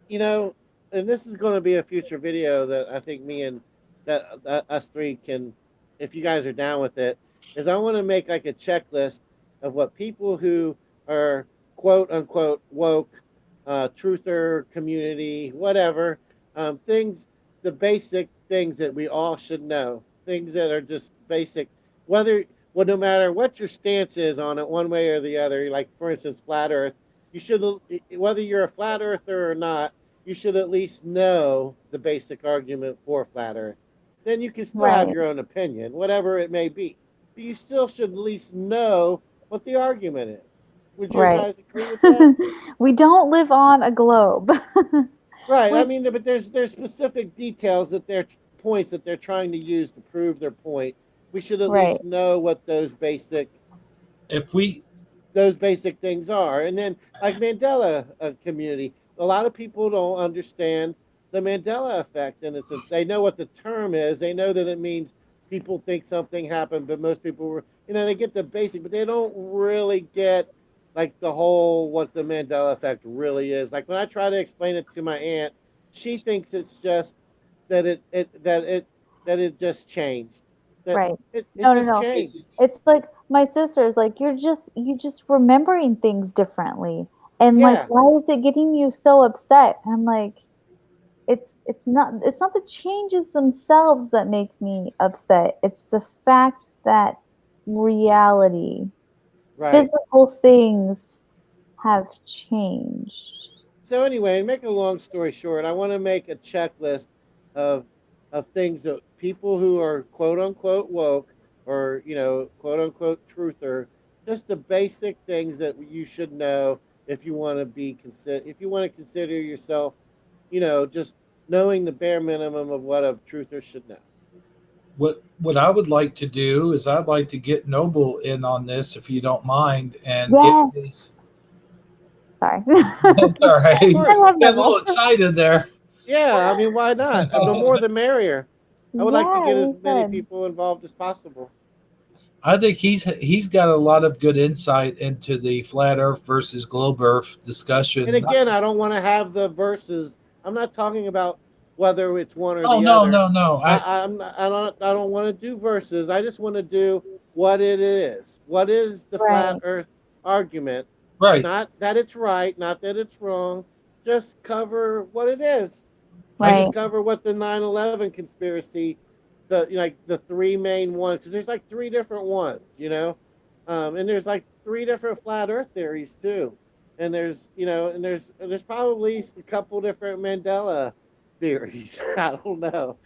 you know, and this is going to be a future video that I think me and that us three can, if you guys are down with it, is I want to make like a checklist of what people who are quote unquote woke, truther community, whatever, things, the basic things that we all should know, things that are just basic, whether, well, no matter what your stance is on it, one way or the other, like for instance, flat Earth, you should, whether you're a flat earther or not, you should at least know the basic argument for flat Earth. Then you can still have Right, your own opinion, whatever it may be. But you still should at least know what the argument is. Would you right. guys agree with that? We don't live on a globe. Right. I Which, mean, but there's specific details that they're points that they're trying to use to prove their point. We should at right, least know what If we, those basic things are. And then, like Mandela community, a lot of people don't understand the Mandela effect, and they know what the term is. They know that it means people think something happened, but most people were, they get the basic, but they don't really get like the whole what the Mandela effect really is. Like when I try to explain it to my aunt, she thinks it's just that it just changed. That right. it No, no, just no. changed. It's like my sister's like you just remembering things differently. And like Yeah. why is it getting you so upset? And I'm like it's not the changes themselves that make me upset. It's the fact that reality, Right. physical things have changed. So anyway, make a long story short, I want to make a checklist of things that people who are quote unquote woke or quote unquote truther. Just the basic things that you should know if you want to if you want to consider yourself, just knowing the bare minimum of what a truther should know. What I would like to do is I'd like to get Noble in on this, if you don't mind, and get Yes. his. Sorry. That's all right. Of I course. love Got a little Noble. excited there. Yeah, I mean, why not? The more the merrier. I would like to Yeah, get as we many should. people involved as possible. I think he's got a lot of good insight into the flat Earth versus globe Earth And discussion. again, I don't want to have the verses. I'm not talking about whether it's one or Oh the no, other. no, no! I don't want to do verses. I just want to do what it is. What is the flat Right. Earth argument? Right, Not that it's right, not that it's wrong. Just cover what it is. I Right. just cover what the 9/11 conspiracy, the three main ones, because there's like three different ones, and there's like three different flat Earth theories too, and there's probably a couple different Mandela theories. I don't know,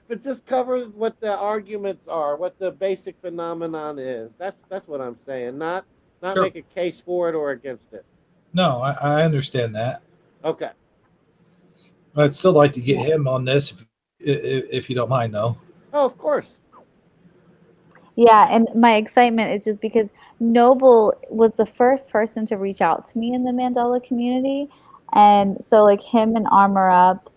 but just cover what the arguments are, what the basic phenomenon is. That's what I'm saying. Not sure. make a case for it or against it. No, I understand that. Okay. I'd still like to get Yeah. him on this, if you don't mind, though. Oh, of course. Yeah, and my excitement is just because Noble was the first person to reach out to me in the Mandela community. And so like him and Armor Up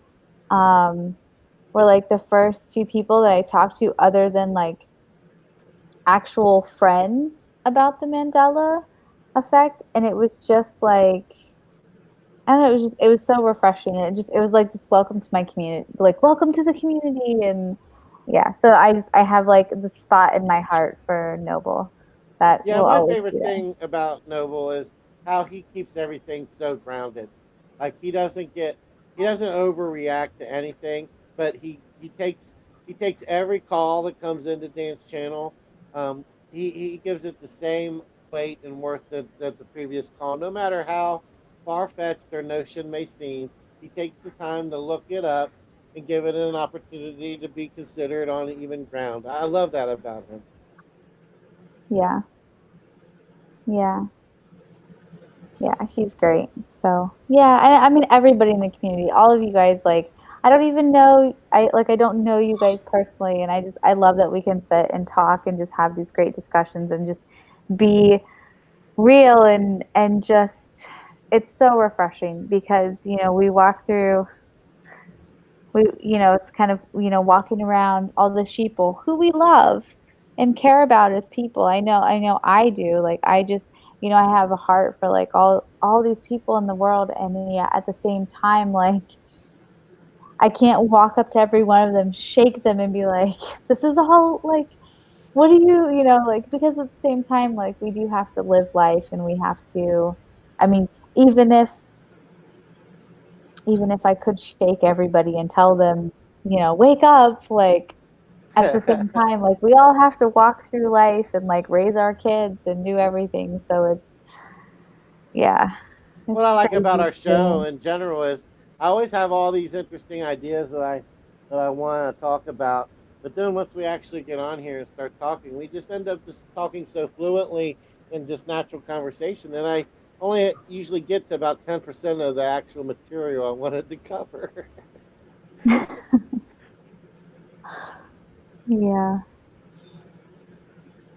were like the first two people that I talked to other than like actual friends about the Mandela effect. And it was just like I don't know, it was so refreshing. And it was like this welcome to my community, like welcome to the community. And yeah, so I have like the spot in my heart for Noble that Yeah, will my always favorite be there. thing about Noble is how he keeps everything so grounded. Like he doesn't overreact to anything, but he takes every call that comes into Dan's channel. He gives it the same weight and worth that the previous call, no matter how far fetched their notion may seem. He takes the time to look it up and give it an opportunity to be considered on even ground. I love that about him. Yeah, yeah, yeah. He's great. So yeah, I mean everybody in the community, all of you guys. Like I don't even know. I don't know you guys personally, and I love that we can sit and talk and just have these great discussions and just be real and just it's so refreshing because we walk through it's kind of walking around all the sheeple who we love and care about as people. I know I do. Like I just I have a heart for like all these people in the world, and yeah, at the same time, like I can't walk up to every one of them, shake them and be like, this is all like what do like because at the same time like we do have to live life and we have to I mean even if I could shake everybody and tell them, wake up, like at the same time, like we all have to walk through life and like raise our kids and do everything. So yeah, What it's I like about crazy. our show in general is I always have all these interesting ideas that I want to talk about. But then once we actually get on here and start talking, we just end up just talking so fluently in just natural conversation that I only usually get to about 10% of the actual material I wanted to cover. Yeah,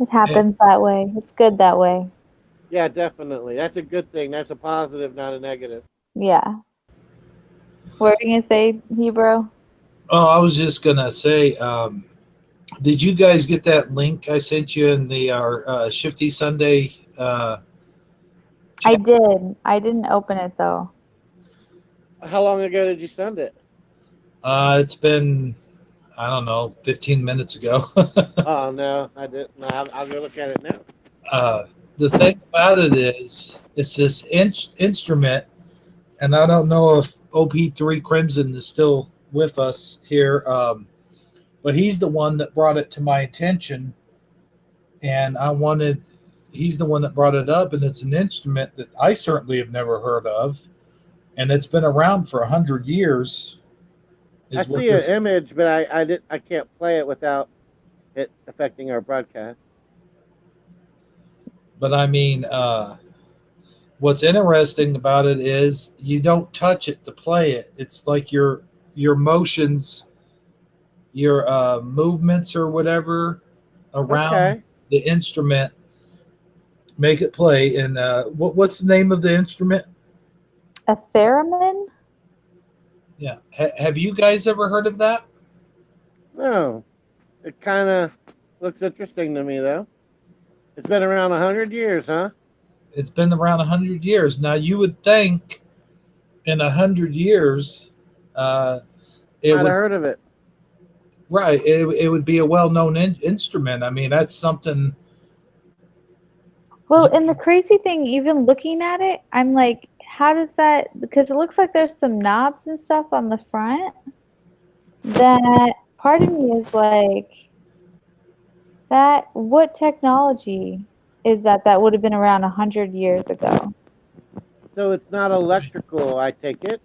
it happens that way. It's good that way. Yeah, definitely. That's a good thing. That's a positive, not a negative. Yeah. What are you gonna say, Hebrew? Oh, I was just gonna say, did you guys get that link I sent you in the our Shifty Sunday I chat? did. I didn't open it though. How long ago did you send it? It's been, I don't know, 15 minutes ago. Oh no, I didn't. No, I'll go look at it now. uh, the thing about it is, it's this instrument, and I don't know if OP3 Crimson is still with us here, but he's the one that brought it to my attention, and he's the one that brought it up, and it's an instrument that I certainly have never heard of, and it's been around for 100 years. I Is what see an there's image, but I can't play it without it affecting our broadcast. But I mean, what's interesting about it is you don't touch it to play it. It's like your motions, your movements or whatever around Okay. the instrument make it play. And what's the name of the instrument? A theremin? Yeah, have you guys ever heard of that? No, it kind of looks interesting to me though. It's been around 100 years, huh? It's been around 100 years. Now you would think in 100 years, uh, it Might have would heard of it. right. It would be a well-known instrument. I mean, that's something. Well, and the crazy thing, even looking at it, I'm like, how does that? Because it looks like there's some knobs and stuff on the front. That part of me is like, that what technology is that that would have been around 100 years ago? So it's not electrical, I take it.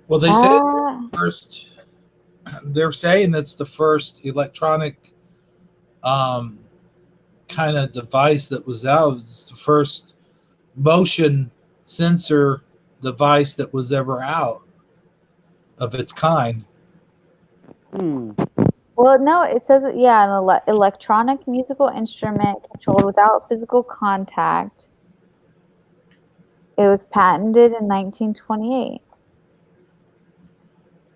Well, they say it's Ah, the first. They're saying it's the first electronic um, kind of device that was out. It's the first motion sensor device that was ever out of its kind. Hmm. well, no, it says, yeah, an electronic musical instrument controlled without physical contact. It was patented in 1928.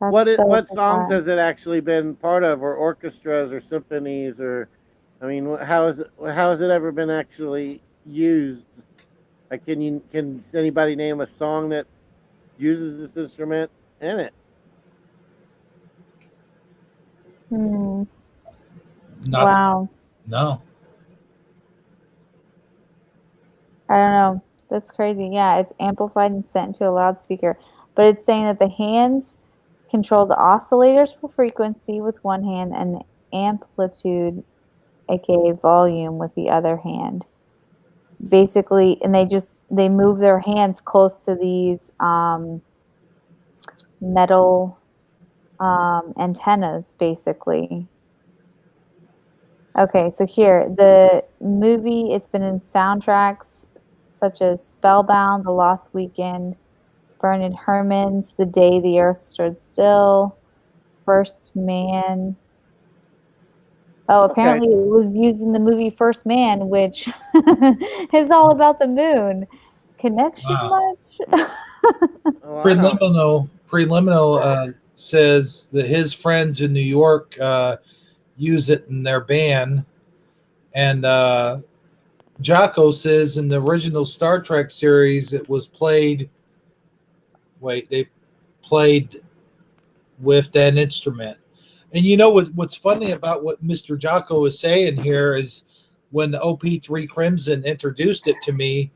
That's so What songs bizarre. has it actually been part of, or orchestras, or symphonies, or I mean, how has it ever been actually used? Like, can anybody name a song that uses this instrument in it? Hmm. Not Wow. no. I don't know. That's crazy. Yeah, it's amplified and sent to a loudspeaker. But it's saying that the hands control the oscillators for frequency with one hand and the amplitude, aka volume, with the other hand. Basically, and they move their hands close to these metal antennas, basically. Okay, so here, the movie, it's been in soundtracks such as Spellbound, The Lost Weekend, Bernard Herrmann's The Day the Earth Stood Still, First Man. Oh, Okay. apparently it was used in the movie First Man, which is all about the moon. Connection Wow. much? Wow. Preliminal says that his friends in New York use it in their band, and Jocko says in the original Star Trek series it was played. Wait, they played with that instrument. And you know what's funny about what Mr. Jocko is saying here is when the OP3 Crimson introduced it to me,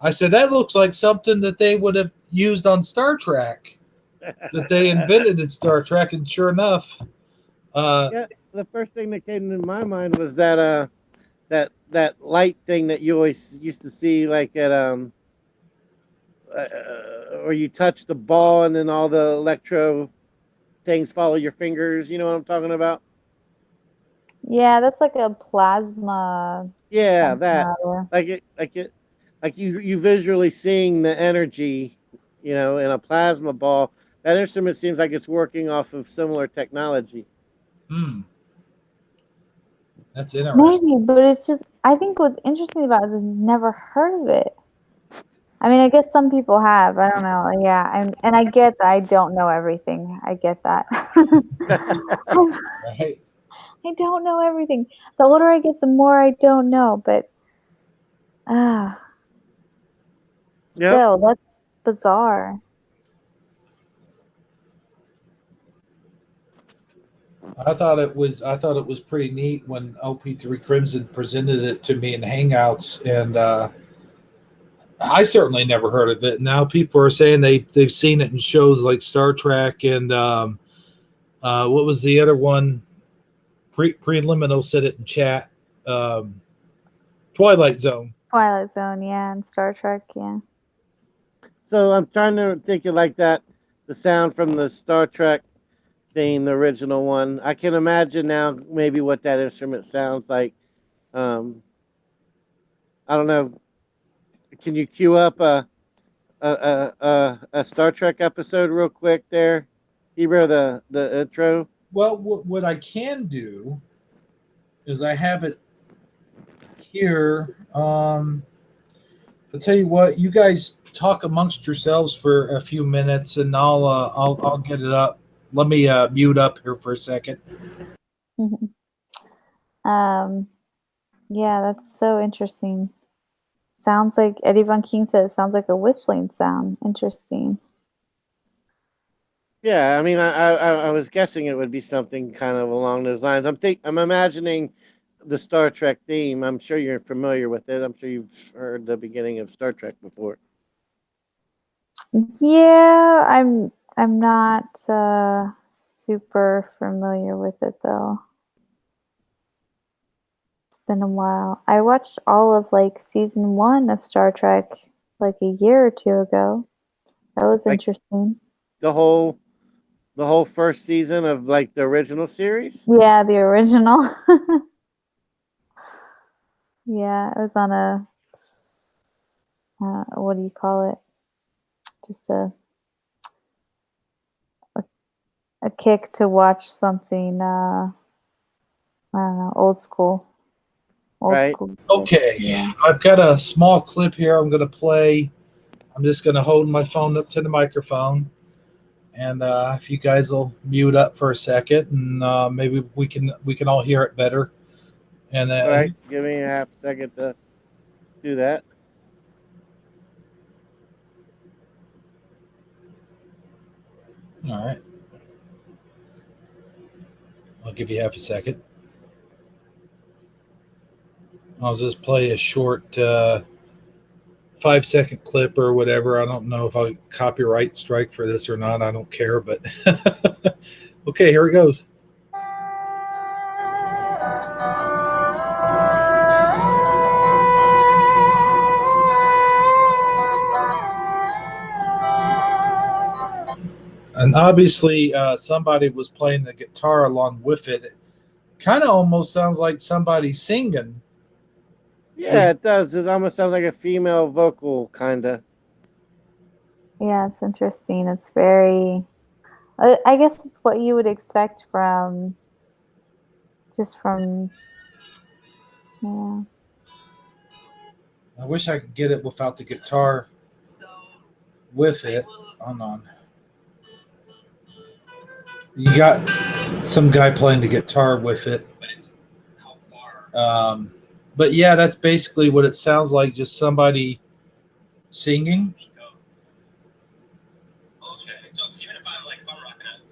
I said that looks like something that they would have used on Star Trek, that they invented in Star Trek, and sure enough, uh, Yeah, the first thing that came to my mind was that that light thing that you always used to see, like at where you touch the ball and then all the electro things follow your fingers. You know what I'm talking about? Yeah, that's like a plasma Yeah, something that, or other. like you visually seeing the energy, in a plasma ball. That instrument seems like it's working off of similar technology. hmm, that's interesting. Maybe, but it's just, I think what's interesting about it is I've never heard of it. I mean, I guess some people have. I don't know. Yeah, and I get that I don't know everything. I get that. Right? I don't know everything. The older I get, the more I don't know. But ah, Yep. still, that's bizarre. I thought it was pretty neat when OP3 Crimson presented it to me in Hangouts, and I certainly never heard of it. Now people are saying they've seen it in shows like Star Trek and what was the other one? Preliminal said it in chat. Um, Twilight Zone. Twilight Zone, yeah, and Star Trek, yeah. So I'm trying to think of like that, the sound from the Star Trek theme, the original one. I can imagine now maybe what that instrument sounds like. Um, I don't know. Can you cue up a Star Trek episode real quick there? Hebrew, the intro. Well, what I can do is I have it here. I'll tell you what, you guys talk amongst yourselves for a few minutes, and I'll get it up. Let me mute up here for a second. Yeah, that's so interesting. Sounds like Eddie Von King said it sounds like a whistling sound. Interesting. Yeah, I mean, I was guessing it would be something kind of along those lines. I'm imagining the Star Trek theme. I'm sure you're familiar with it. I'm sure you've heard the beginning of Star Trek before. Yeah, I'm not super familiar with it though. It's been a while. I watched all of like season 1 of Star Trek like a year or two ago. That was Like interesting. the whole first season of like the original series. Yeah, the original. Yeah, it was on a what do you call it? Just a kick to watch something I don't know, old school. Old Right. school. Okay, Yeah. I've got a small clip here. I'm going to play. I'm just going to hold my phone up to the microphone, and if you guys will mute up for a second, and maybe we can all hear it better. And All right. Give me a half second to do that. all right, I'll give you half a second. I'll just play a short 5-second clip or whatever. I don't know if I'll copyright strike for this or not. I don't care, but okay, here it goes. And obviously, somebody was playing the guitar along with it. It kind of almost sounds like somebody singing. Yeah, it does. It almost sounds like a female vocal, kind of. Yeah, it's interesting. It's very I guess it's what you would expect from yeah. I wish I could get it without the guitar with it. Hold on. You got some guy playing the guitar with it. But yeah, that's basically what it sounds like. Just somebody singing.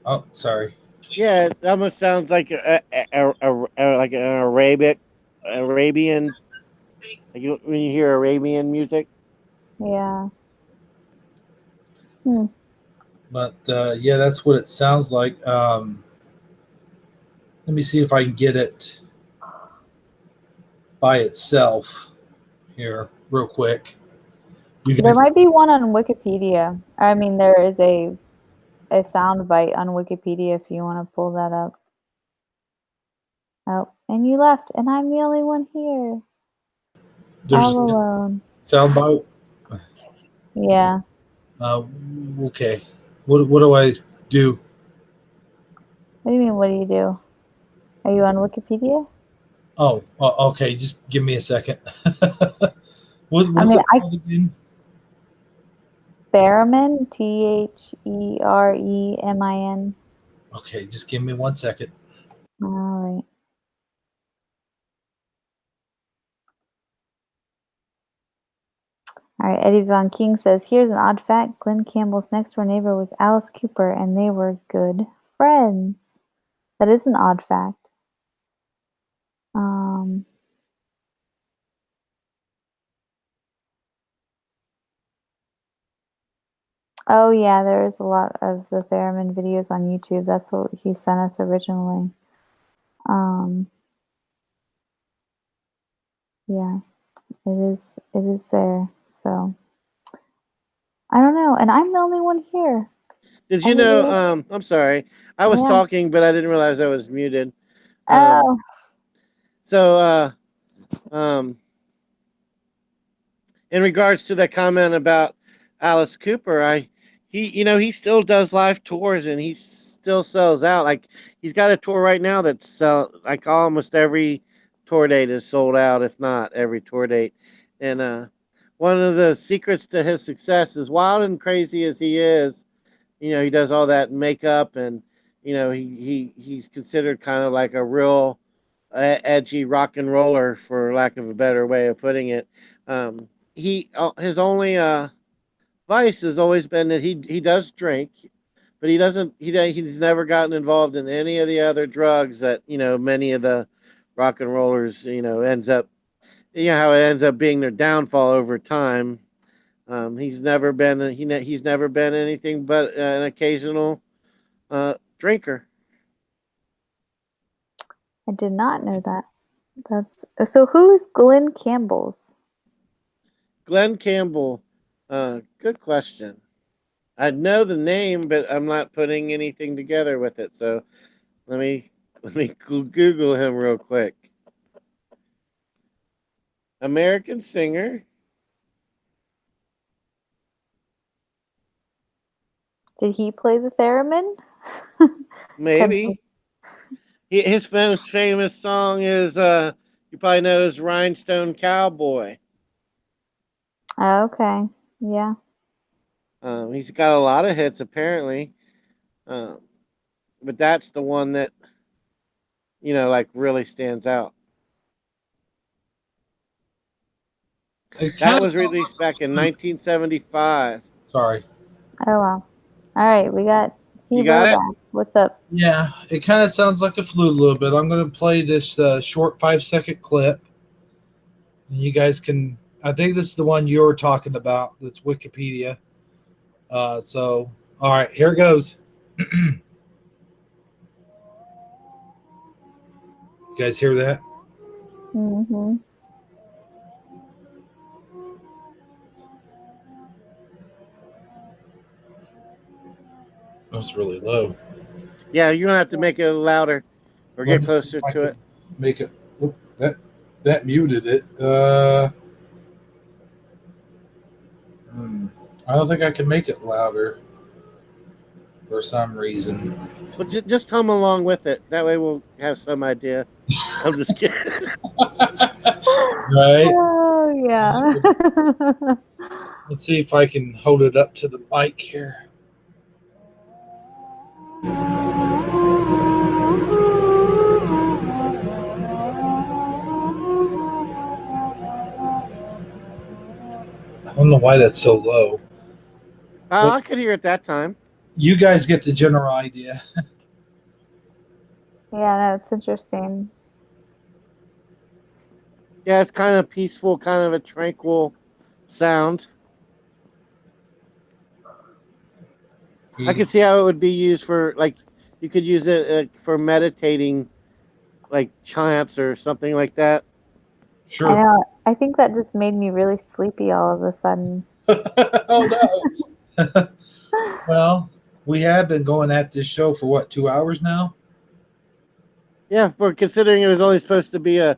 Oh, sorry. Yeah, it almost sounds like like an Arabian. Like when you hear Arabian music. Yeah. But yeah, that's what it sounds like. Let me see if I can get it by itself here real quick. You There guys, might be one on Wikipedia. I mean, there is a sound bite on Wikipedia if you want to pull that up. Oh, and you left, and I'm the only one here. there's All alone. sound bite. Yeah. Okay. What do I do? What do you mean, what do you do? Are you on Wikipedia? Oh, okay. Just give me a second. I What's mean, it called again? Theremin, Theremin. Okay, just give me 1 second. All right. All right, Eddie Von King says, here's an odd fact. Glenn Campbell's next door neighbor was Alice Cooper, and they were good friends. That is an odd fact. Oh yeah, there is a lot of the Theremin videos on YouTube. That's what he sent us originally. Yeah, it is there. So I don't know, and I'm the only one here. Did I you know? really, I'm sorry. I was yeah. talking, but I didn't realize I was muted. Um, Oh, so, um, in regards to that comment about Alice Cooper, he still does live tours and he still sells out. Like he's got a tour right now that's like almost every tour date is sold out, if not every tour date. And one of the secrets to his success is wild and crazy as he is. He does all that makeup and he's considered kind of like a real edgy rock and roller, for lack of a better way of putting it. He his only vice has always been that he does drink, but he doesn't. He's never gotten involved in any of the other drugs that many of the rock and rollers ends up. How it ends up being their downfall over time. He's never been anything but an occasional drinker. I did not know that. That's so. Who's Glenn Campbell's? Glenn Campbell. Good question. I know the name, but I'm not putting anything together with it. So let me Google him real quick. American singer. Did he play the theremin? Maybe his most famous song is you probably know is Rhinestone Cowboy. Okay. Yeah. He's got a lot of hits apparently, um, but that's the one that like really stands out. It That kind of was sounds released like a back in flute. 1975. Sorry. Oh wow. All right, we got You got Hebo it? back. What's up? Yeah, it kind of sounds like a flute a little bit. I'm going to play this short 5-second clip. And you guys can, I think this is the one you're talking about. That's Wikipedia. All right, here it goes. You guys hear that? Mm-hmm. That's really low. Yeah, you're gonna have to make it louder or Let get me see closer if I to it. can make it. Oh, that muted it. Hmm, I don't think I can make it louder for some reason. Well, just hum along with it. That way we'll have some idea. I'm just kidding. Right. Oh yeah. Let's see if I can hold it up to the mic here. I don't know why that's so low, Oh, but I could hear it that time. you guys get the general idea. Yeah, no, it's interesting. Yeah, it's kind of peaceful, kind of a tranquil sound. I could see how it would be used for like you could use it for meditating, like chants or something like that. I Sure. know. I think that just made me really sleepy all of a sudden. Oh no. Well, we have been going at this show for what, 2 hours now? Yeah, for considering it was only supposed to be a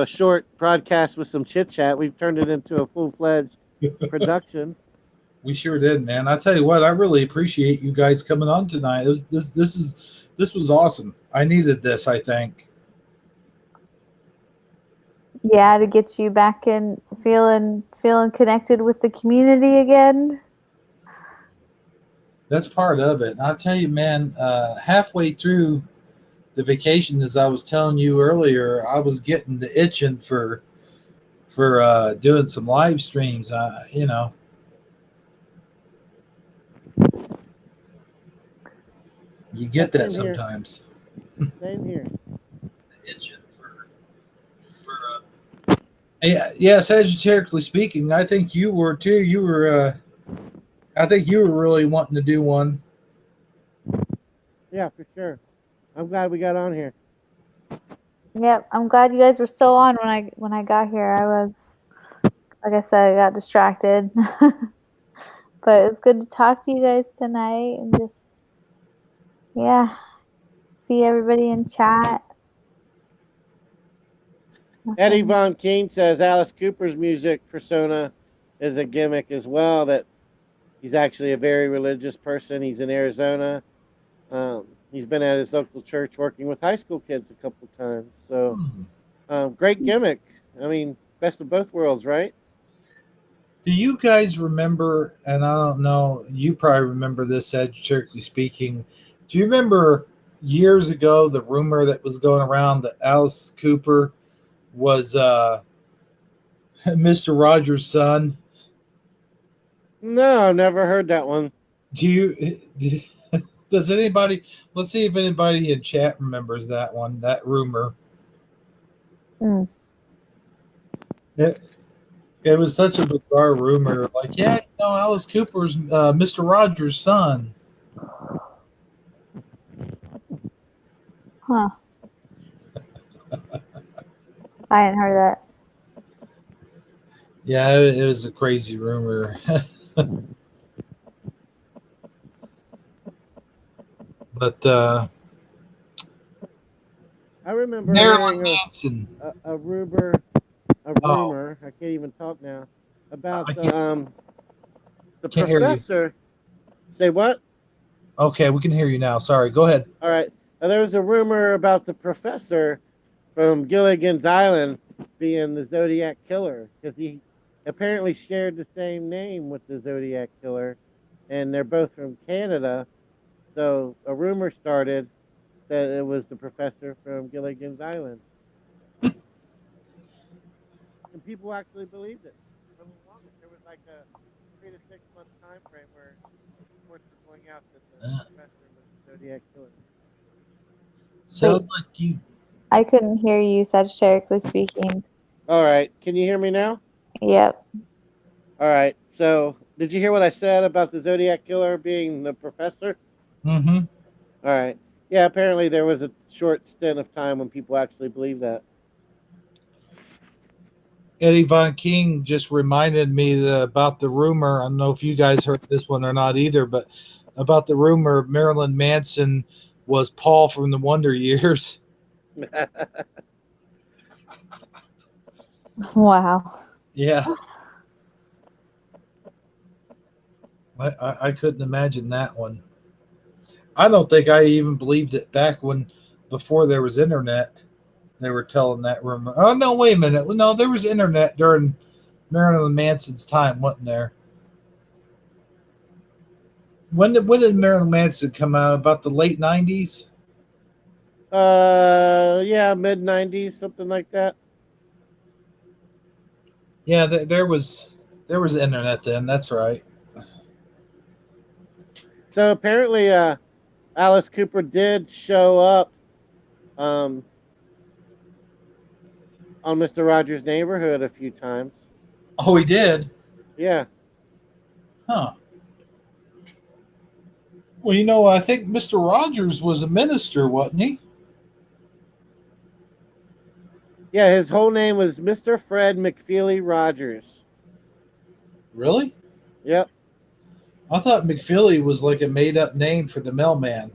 short broadcast with some chit chat, we've turned it into a full fledged production. We sure did, man. I tell you what, I really appreciate you guys coming on tonight. This was awesome. I needed this, I think. Yeah, to get you back in feeling connected with the community again. That's part of it. And I'll tell you, man, halfway through the vacation, as I was telling you earlier, I was getting the itching for doing some live streams. You Yeah, get that same here. sometimes. Same here. Itching yeah, Sagittariusly speaking, I think you were too. I think you were really wanting to do one. Yeah, for sure. I'm glad we got on here. Yep, I'm glad you guys were still on when I got here. I was, like I said, I got distracted. But it's good to talk to you guys tonight and just, yeah, see everybody in chat. Eddie Von King says Alice Cooper's music persona is a gimmick as well. That he's actually a very religious person. He's in Arizona. He's been at his local church working with high school kids a couple times. So, great gimmick. I mean, best of both worlds, right? Do you guys remember, and I don't know, you probably remember this, strictly speaking. Do you remember years ago the rumor that was going around that Alice Cooper was Mr. Rogers' son? No, never heard that one. Does anybody, let's see if anybody in chat remembers that rumor. Mm. It was such a bizarre rumor. Like, yeah, Alice Cooper's Mr. Rogers' son. Huh. I hadn't heard that. Yeah, it was a crazy rumor. But I remember Marilyn hearing Manson. a rumor. I can't even talk now about the Can't hear you. professor. Say what? Okay, we can hear you now. Sorry, go ahead. All right. There was a rumor about the professor from Gilligan's Island being the Zodiac killer because he apparently shared the same name with the Zodiac killer, and they're both from Canada. So a rumor started that it was the professor from Gilligan's Island, and people actually believed it for the longest. There was like a 3 to 6 month time frame where reports were going out that the professor was the Zodiac killer. Sounds like you. I couldn't hear you sagitarically speaking. All right. Can you hear me now? Yep. All right. So, did you hear what I said about the Zodiac killer being the professor? Mm-hmm. All right. Yeah, apparently there was a short stint of time when people actually believed that. Eddie Von King just reminded me about the rumor. I don't know if you guys heard this one or not either, but about the rumor Marilyn Manson was Paul from the Wonder Years. Wow. Yeah. I couldn't imagine that one. I don't think I even believed it back before there was internet. They were telling that rumor. Oh, no, wait a minute. No, there was internet during Marilyn Manson's time, wasn't there? When did Marilyn Manson come out? About the late 90s? Yeah, mid 90s, something like that. Yeah, there was internet then. That's right. So apparently, Alice Cooper did show up on Mr. Rogers' Neighborhood a few times. Oh, he did? Yeah. Huh. Well, I think Mr. Rogers was a minister, wasn't he? Yeah, his whole name was Mr. Fred McFeely Rogers. Really? Yep. I thought McFeely was like a made-up name for the mailman.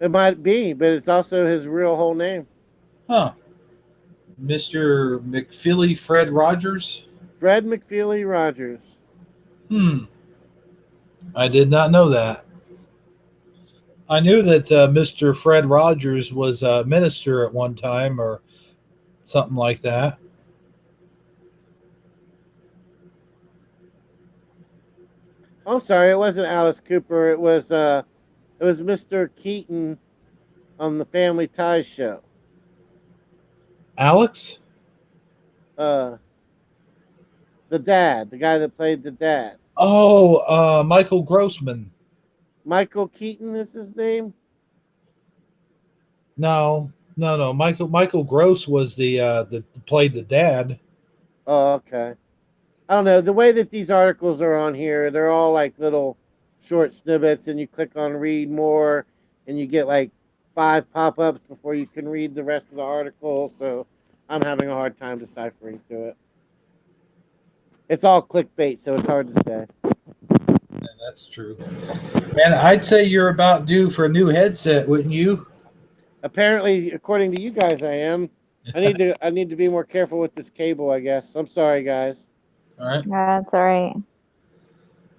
It might be, but it's also his real whole name. Huh. Mr. McFeely Fred Rogers? Fred McFeely Rogers. I did not know that. I knew that Mr. Fred Rogers was a minister at one time or something like that. I'm sorry, it wasn't Alice Cooper. It was Mr. Keaton on the Family Ties show. Alex? The dad, the guy that played the dad. Oh, Michael Grossman. Michael Keaton is his name? No. Michael Gross was the played the dad. Oh, okay. I don't know. The way that these articles are on here, they're all like little short snippets, and you click on read more, and you get like 5 pop ups before you can read the rest of the article. So I'm having a hard time deciphering through it. It's all clickbait, so it's hard to say. That's true. Man, I'd say you're about due for a new headset, wouldn't you? Apparently, according to you guys, I am. I need to be more careful with this cable, I guess. I'm sorry, guys. All right. That's all right.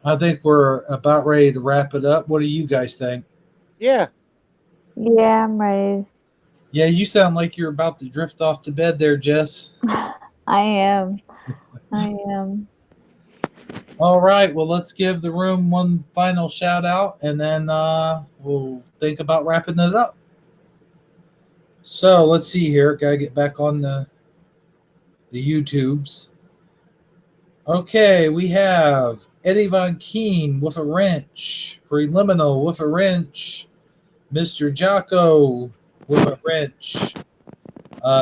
I think we're about ready to wrap it up. What do you guys think? Yeah. Yeah, I'm ready. Yeah, you sound like you're about to drift off to bed there, Jess. I am. I am. All right. Well, let's give the room one final shout out and then we'll think about wrapping it up. So let's see here. Gotta get back on the YouTubes. Okay, we have Eddie Von Keen with a wrench, Preliminal with a wrench, Mr. Jocko with a wrench.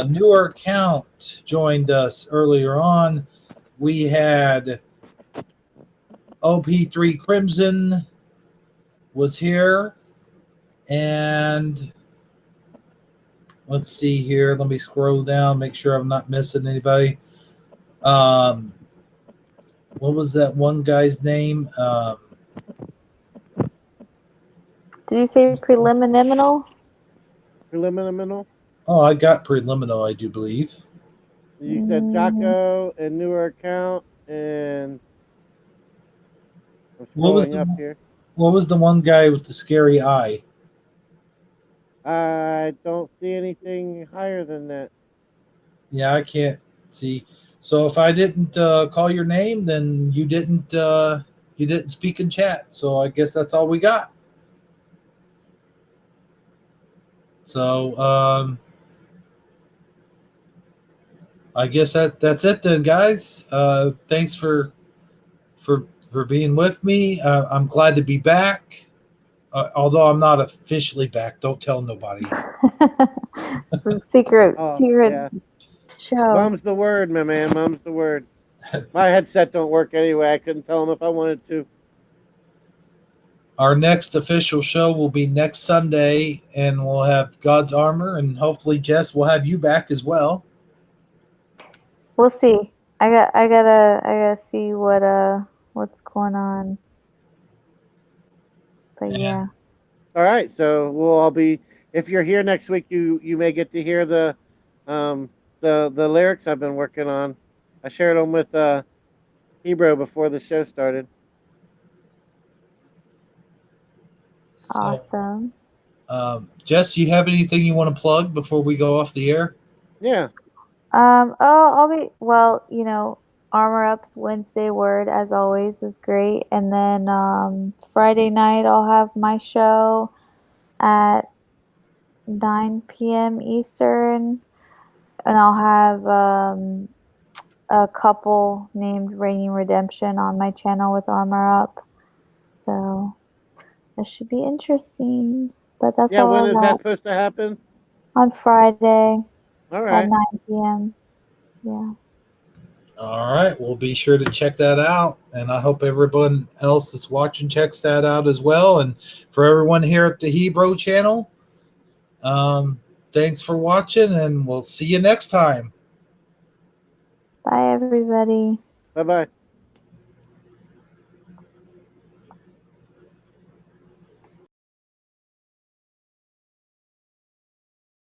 Newer account joined us earlier on. We had OP3 Crimson was here. And let's see here. Let me scroll down, make sure I'm not missing anybody. What was that one guy's name? Did you say preliminal? Preliminal. Oh, I got Preliminal, I do believe. You said Jocko and newer account, and I'm What was scrolling up the here. What was the one guy with the scary eye? I don't see anything higher than that. Yeah, I can't see. So if I didn't call your name, then you didn't speak in chat. So I guess that's all we got. So I guess that's it then, guys. Thanks for being with me. I'm glad to be back. Although I'm not officially back. Don't tell nobody. secret Oh, secret yeah. show. Mum's the word, my man. Mum's the word. My headset don't work anyway. I couldn't tell them if I wanted to. Our next official show will be next Sunday, and we'll have God's Armor, and hopefully, Jess, we'll have you back as well. We'll see. I gotta see what's going on. But yeah. All right, so we'll all be. If you're here next week, you may get to hear the lyrics I've been working on. I shared them with Hebrew before the show started. Awesome. Jess, you have anything you want to plug before we go off the air? Yeah. I'll be Armor Up's Wednesday word as always is great, and then Friday night I'll have my show at 9 p.m. Eastern, and I'll have a couple named Reigning Redemption on my channel with Armor Up, so that should be interesting. But that's all. When is that supposed to happen? On Friday. All right. At 9 p.m. Yeah. All right. We'll be sure to check that out. And I hope everyone else that's watching checks that out as well. And for everyone here at the Hebrew channel, thanks for watching, and we'll see you next time. Bye, everybody. Bye-bye.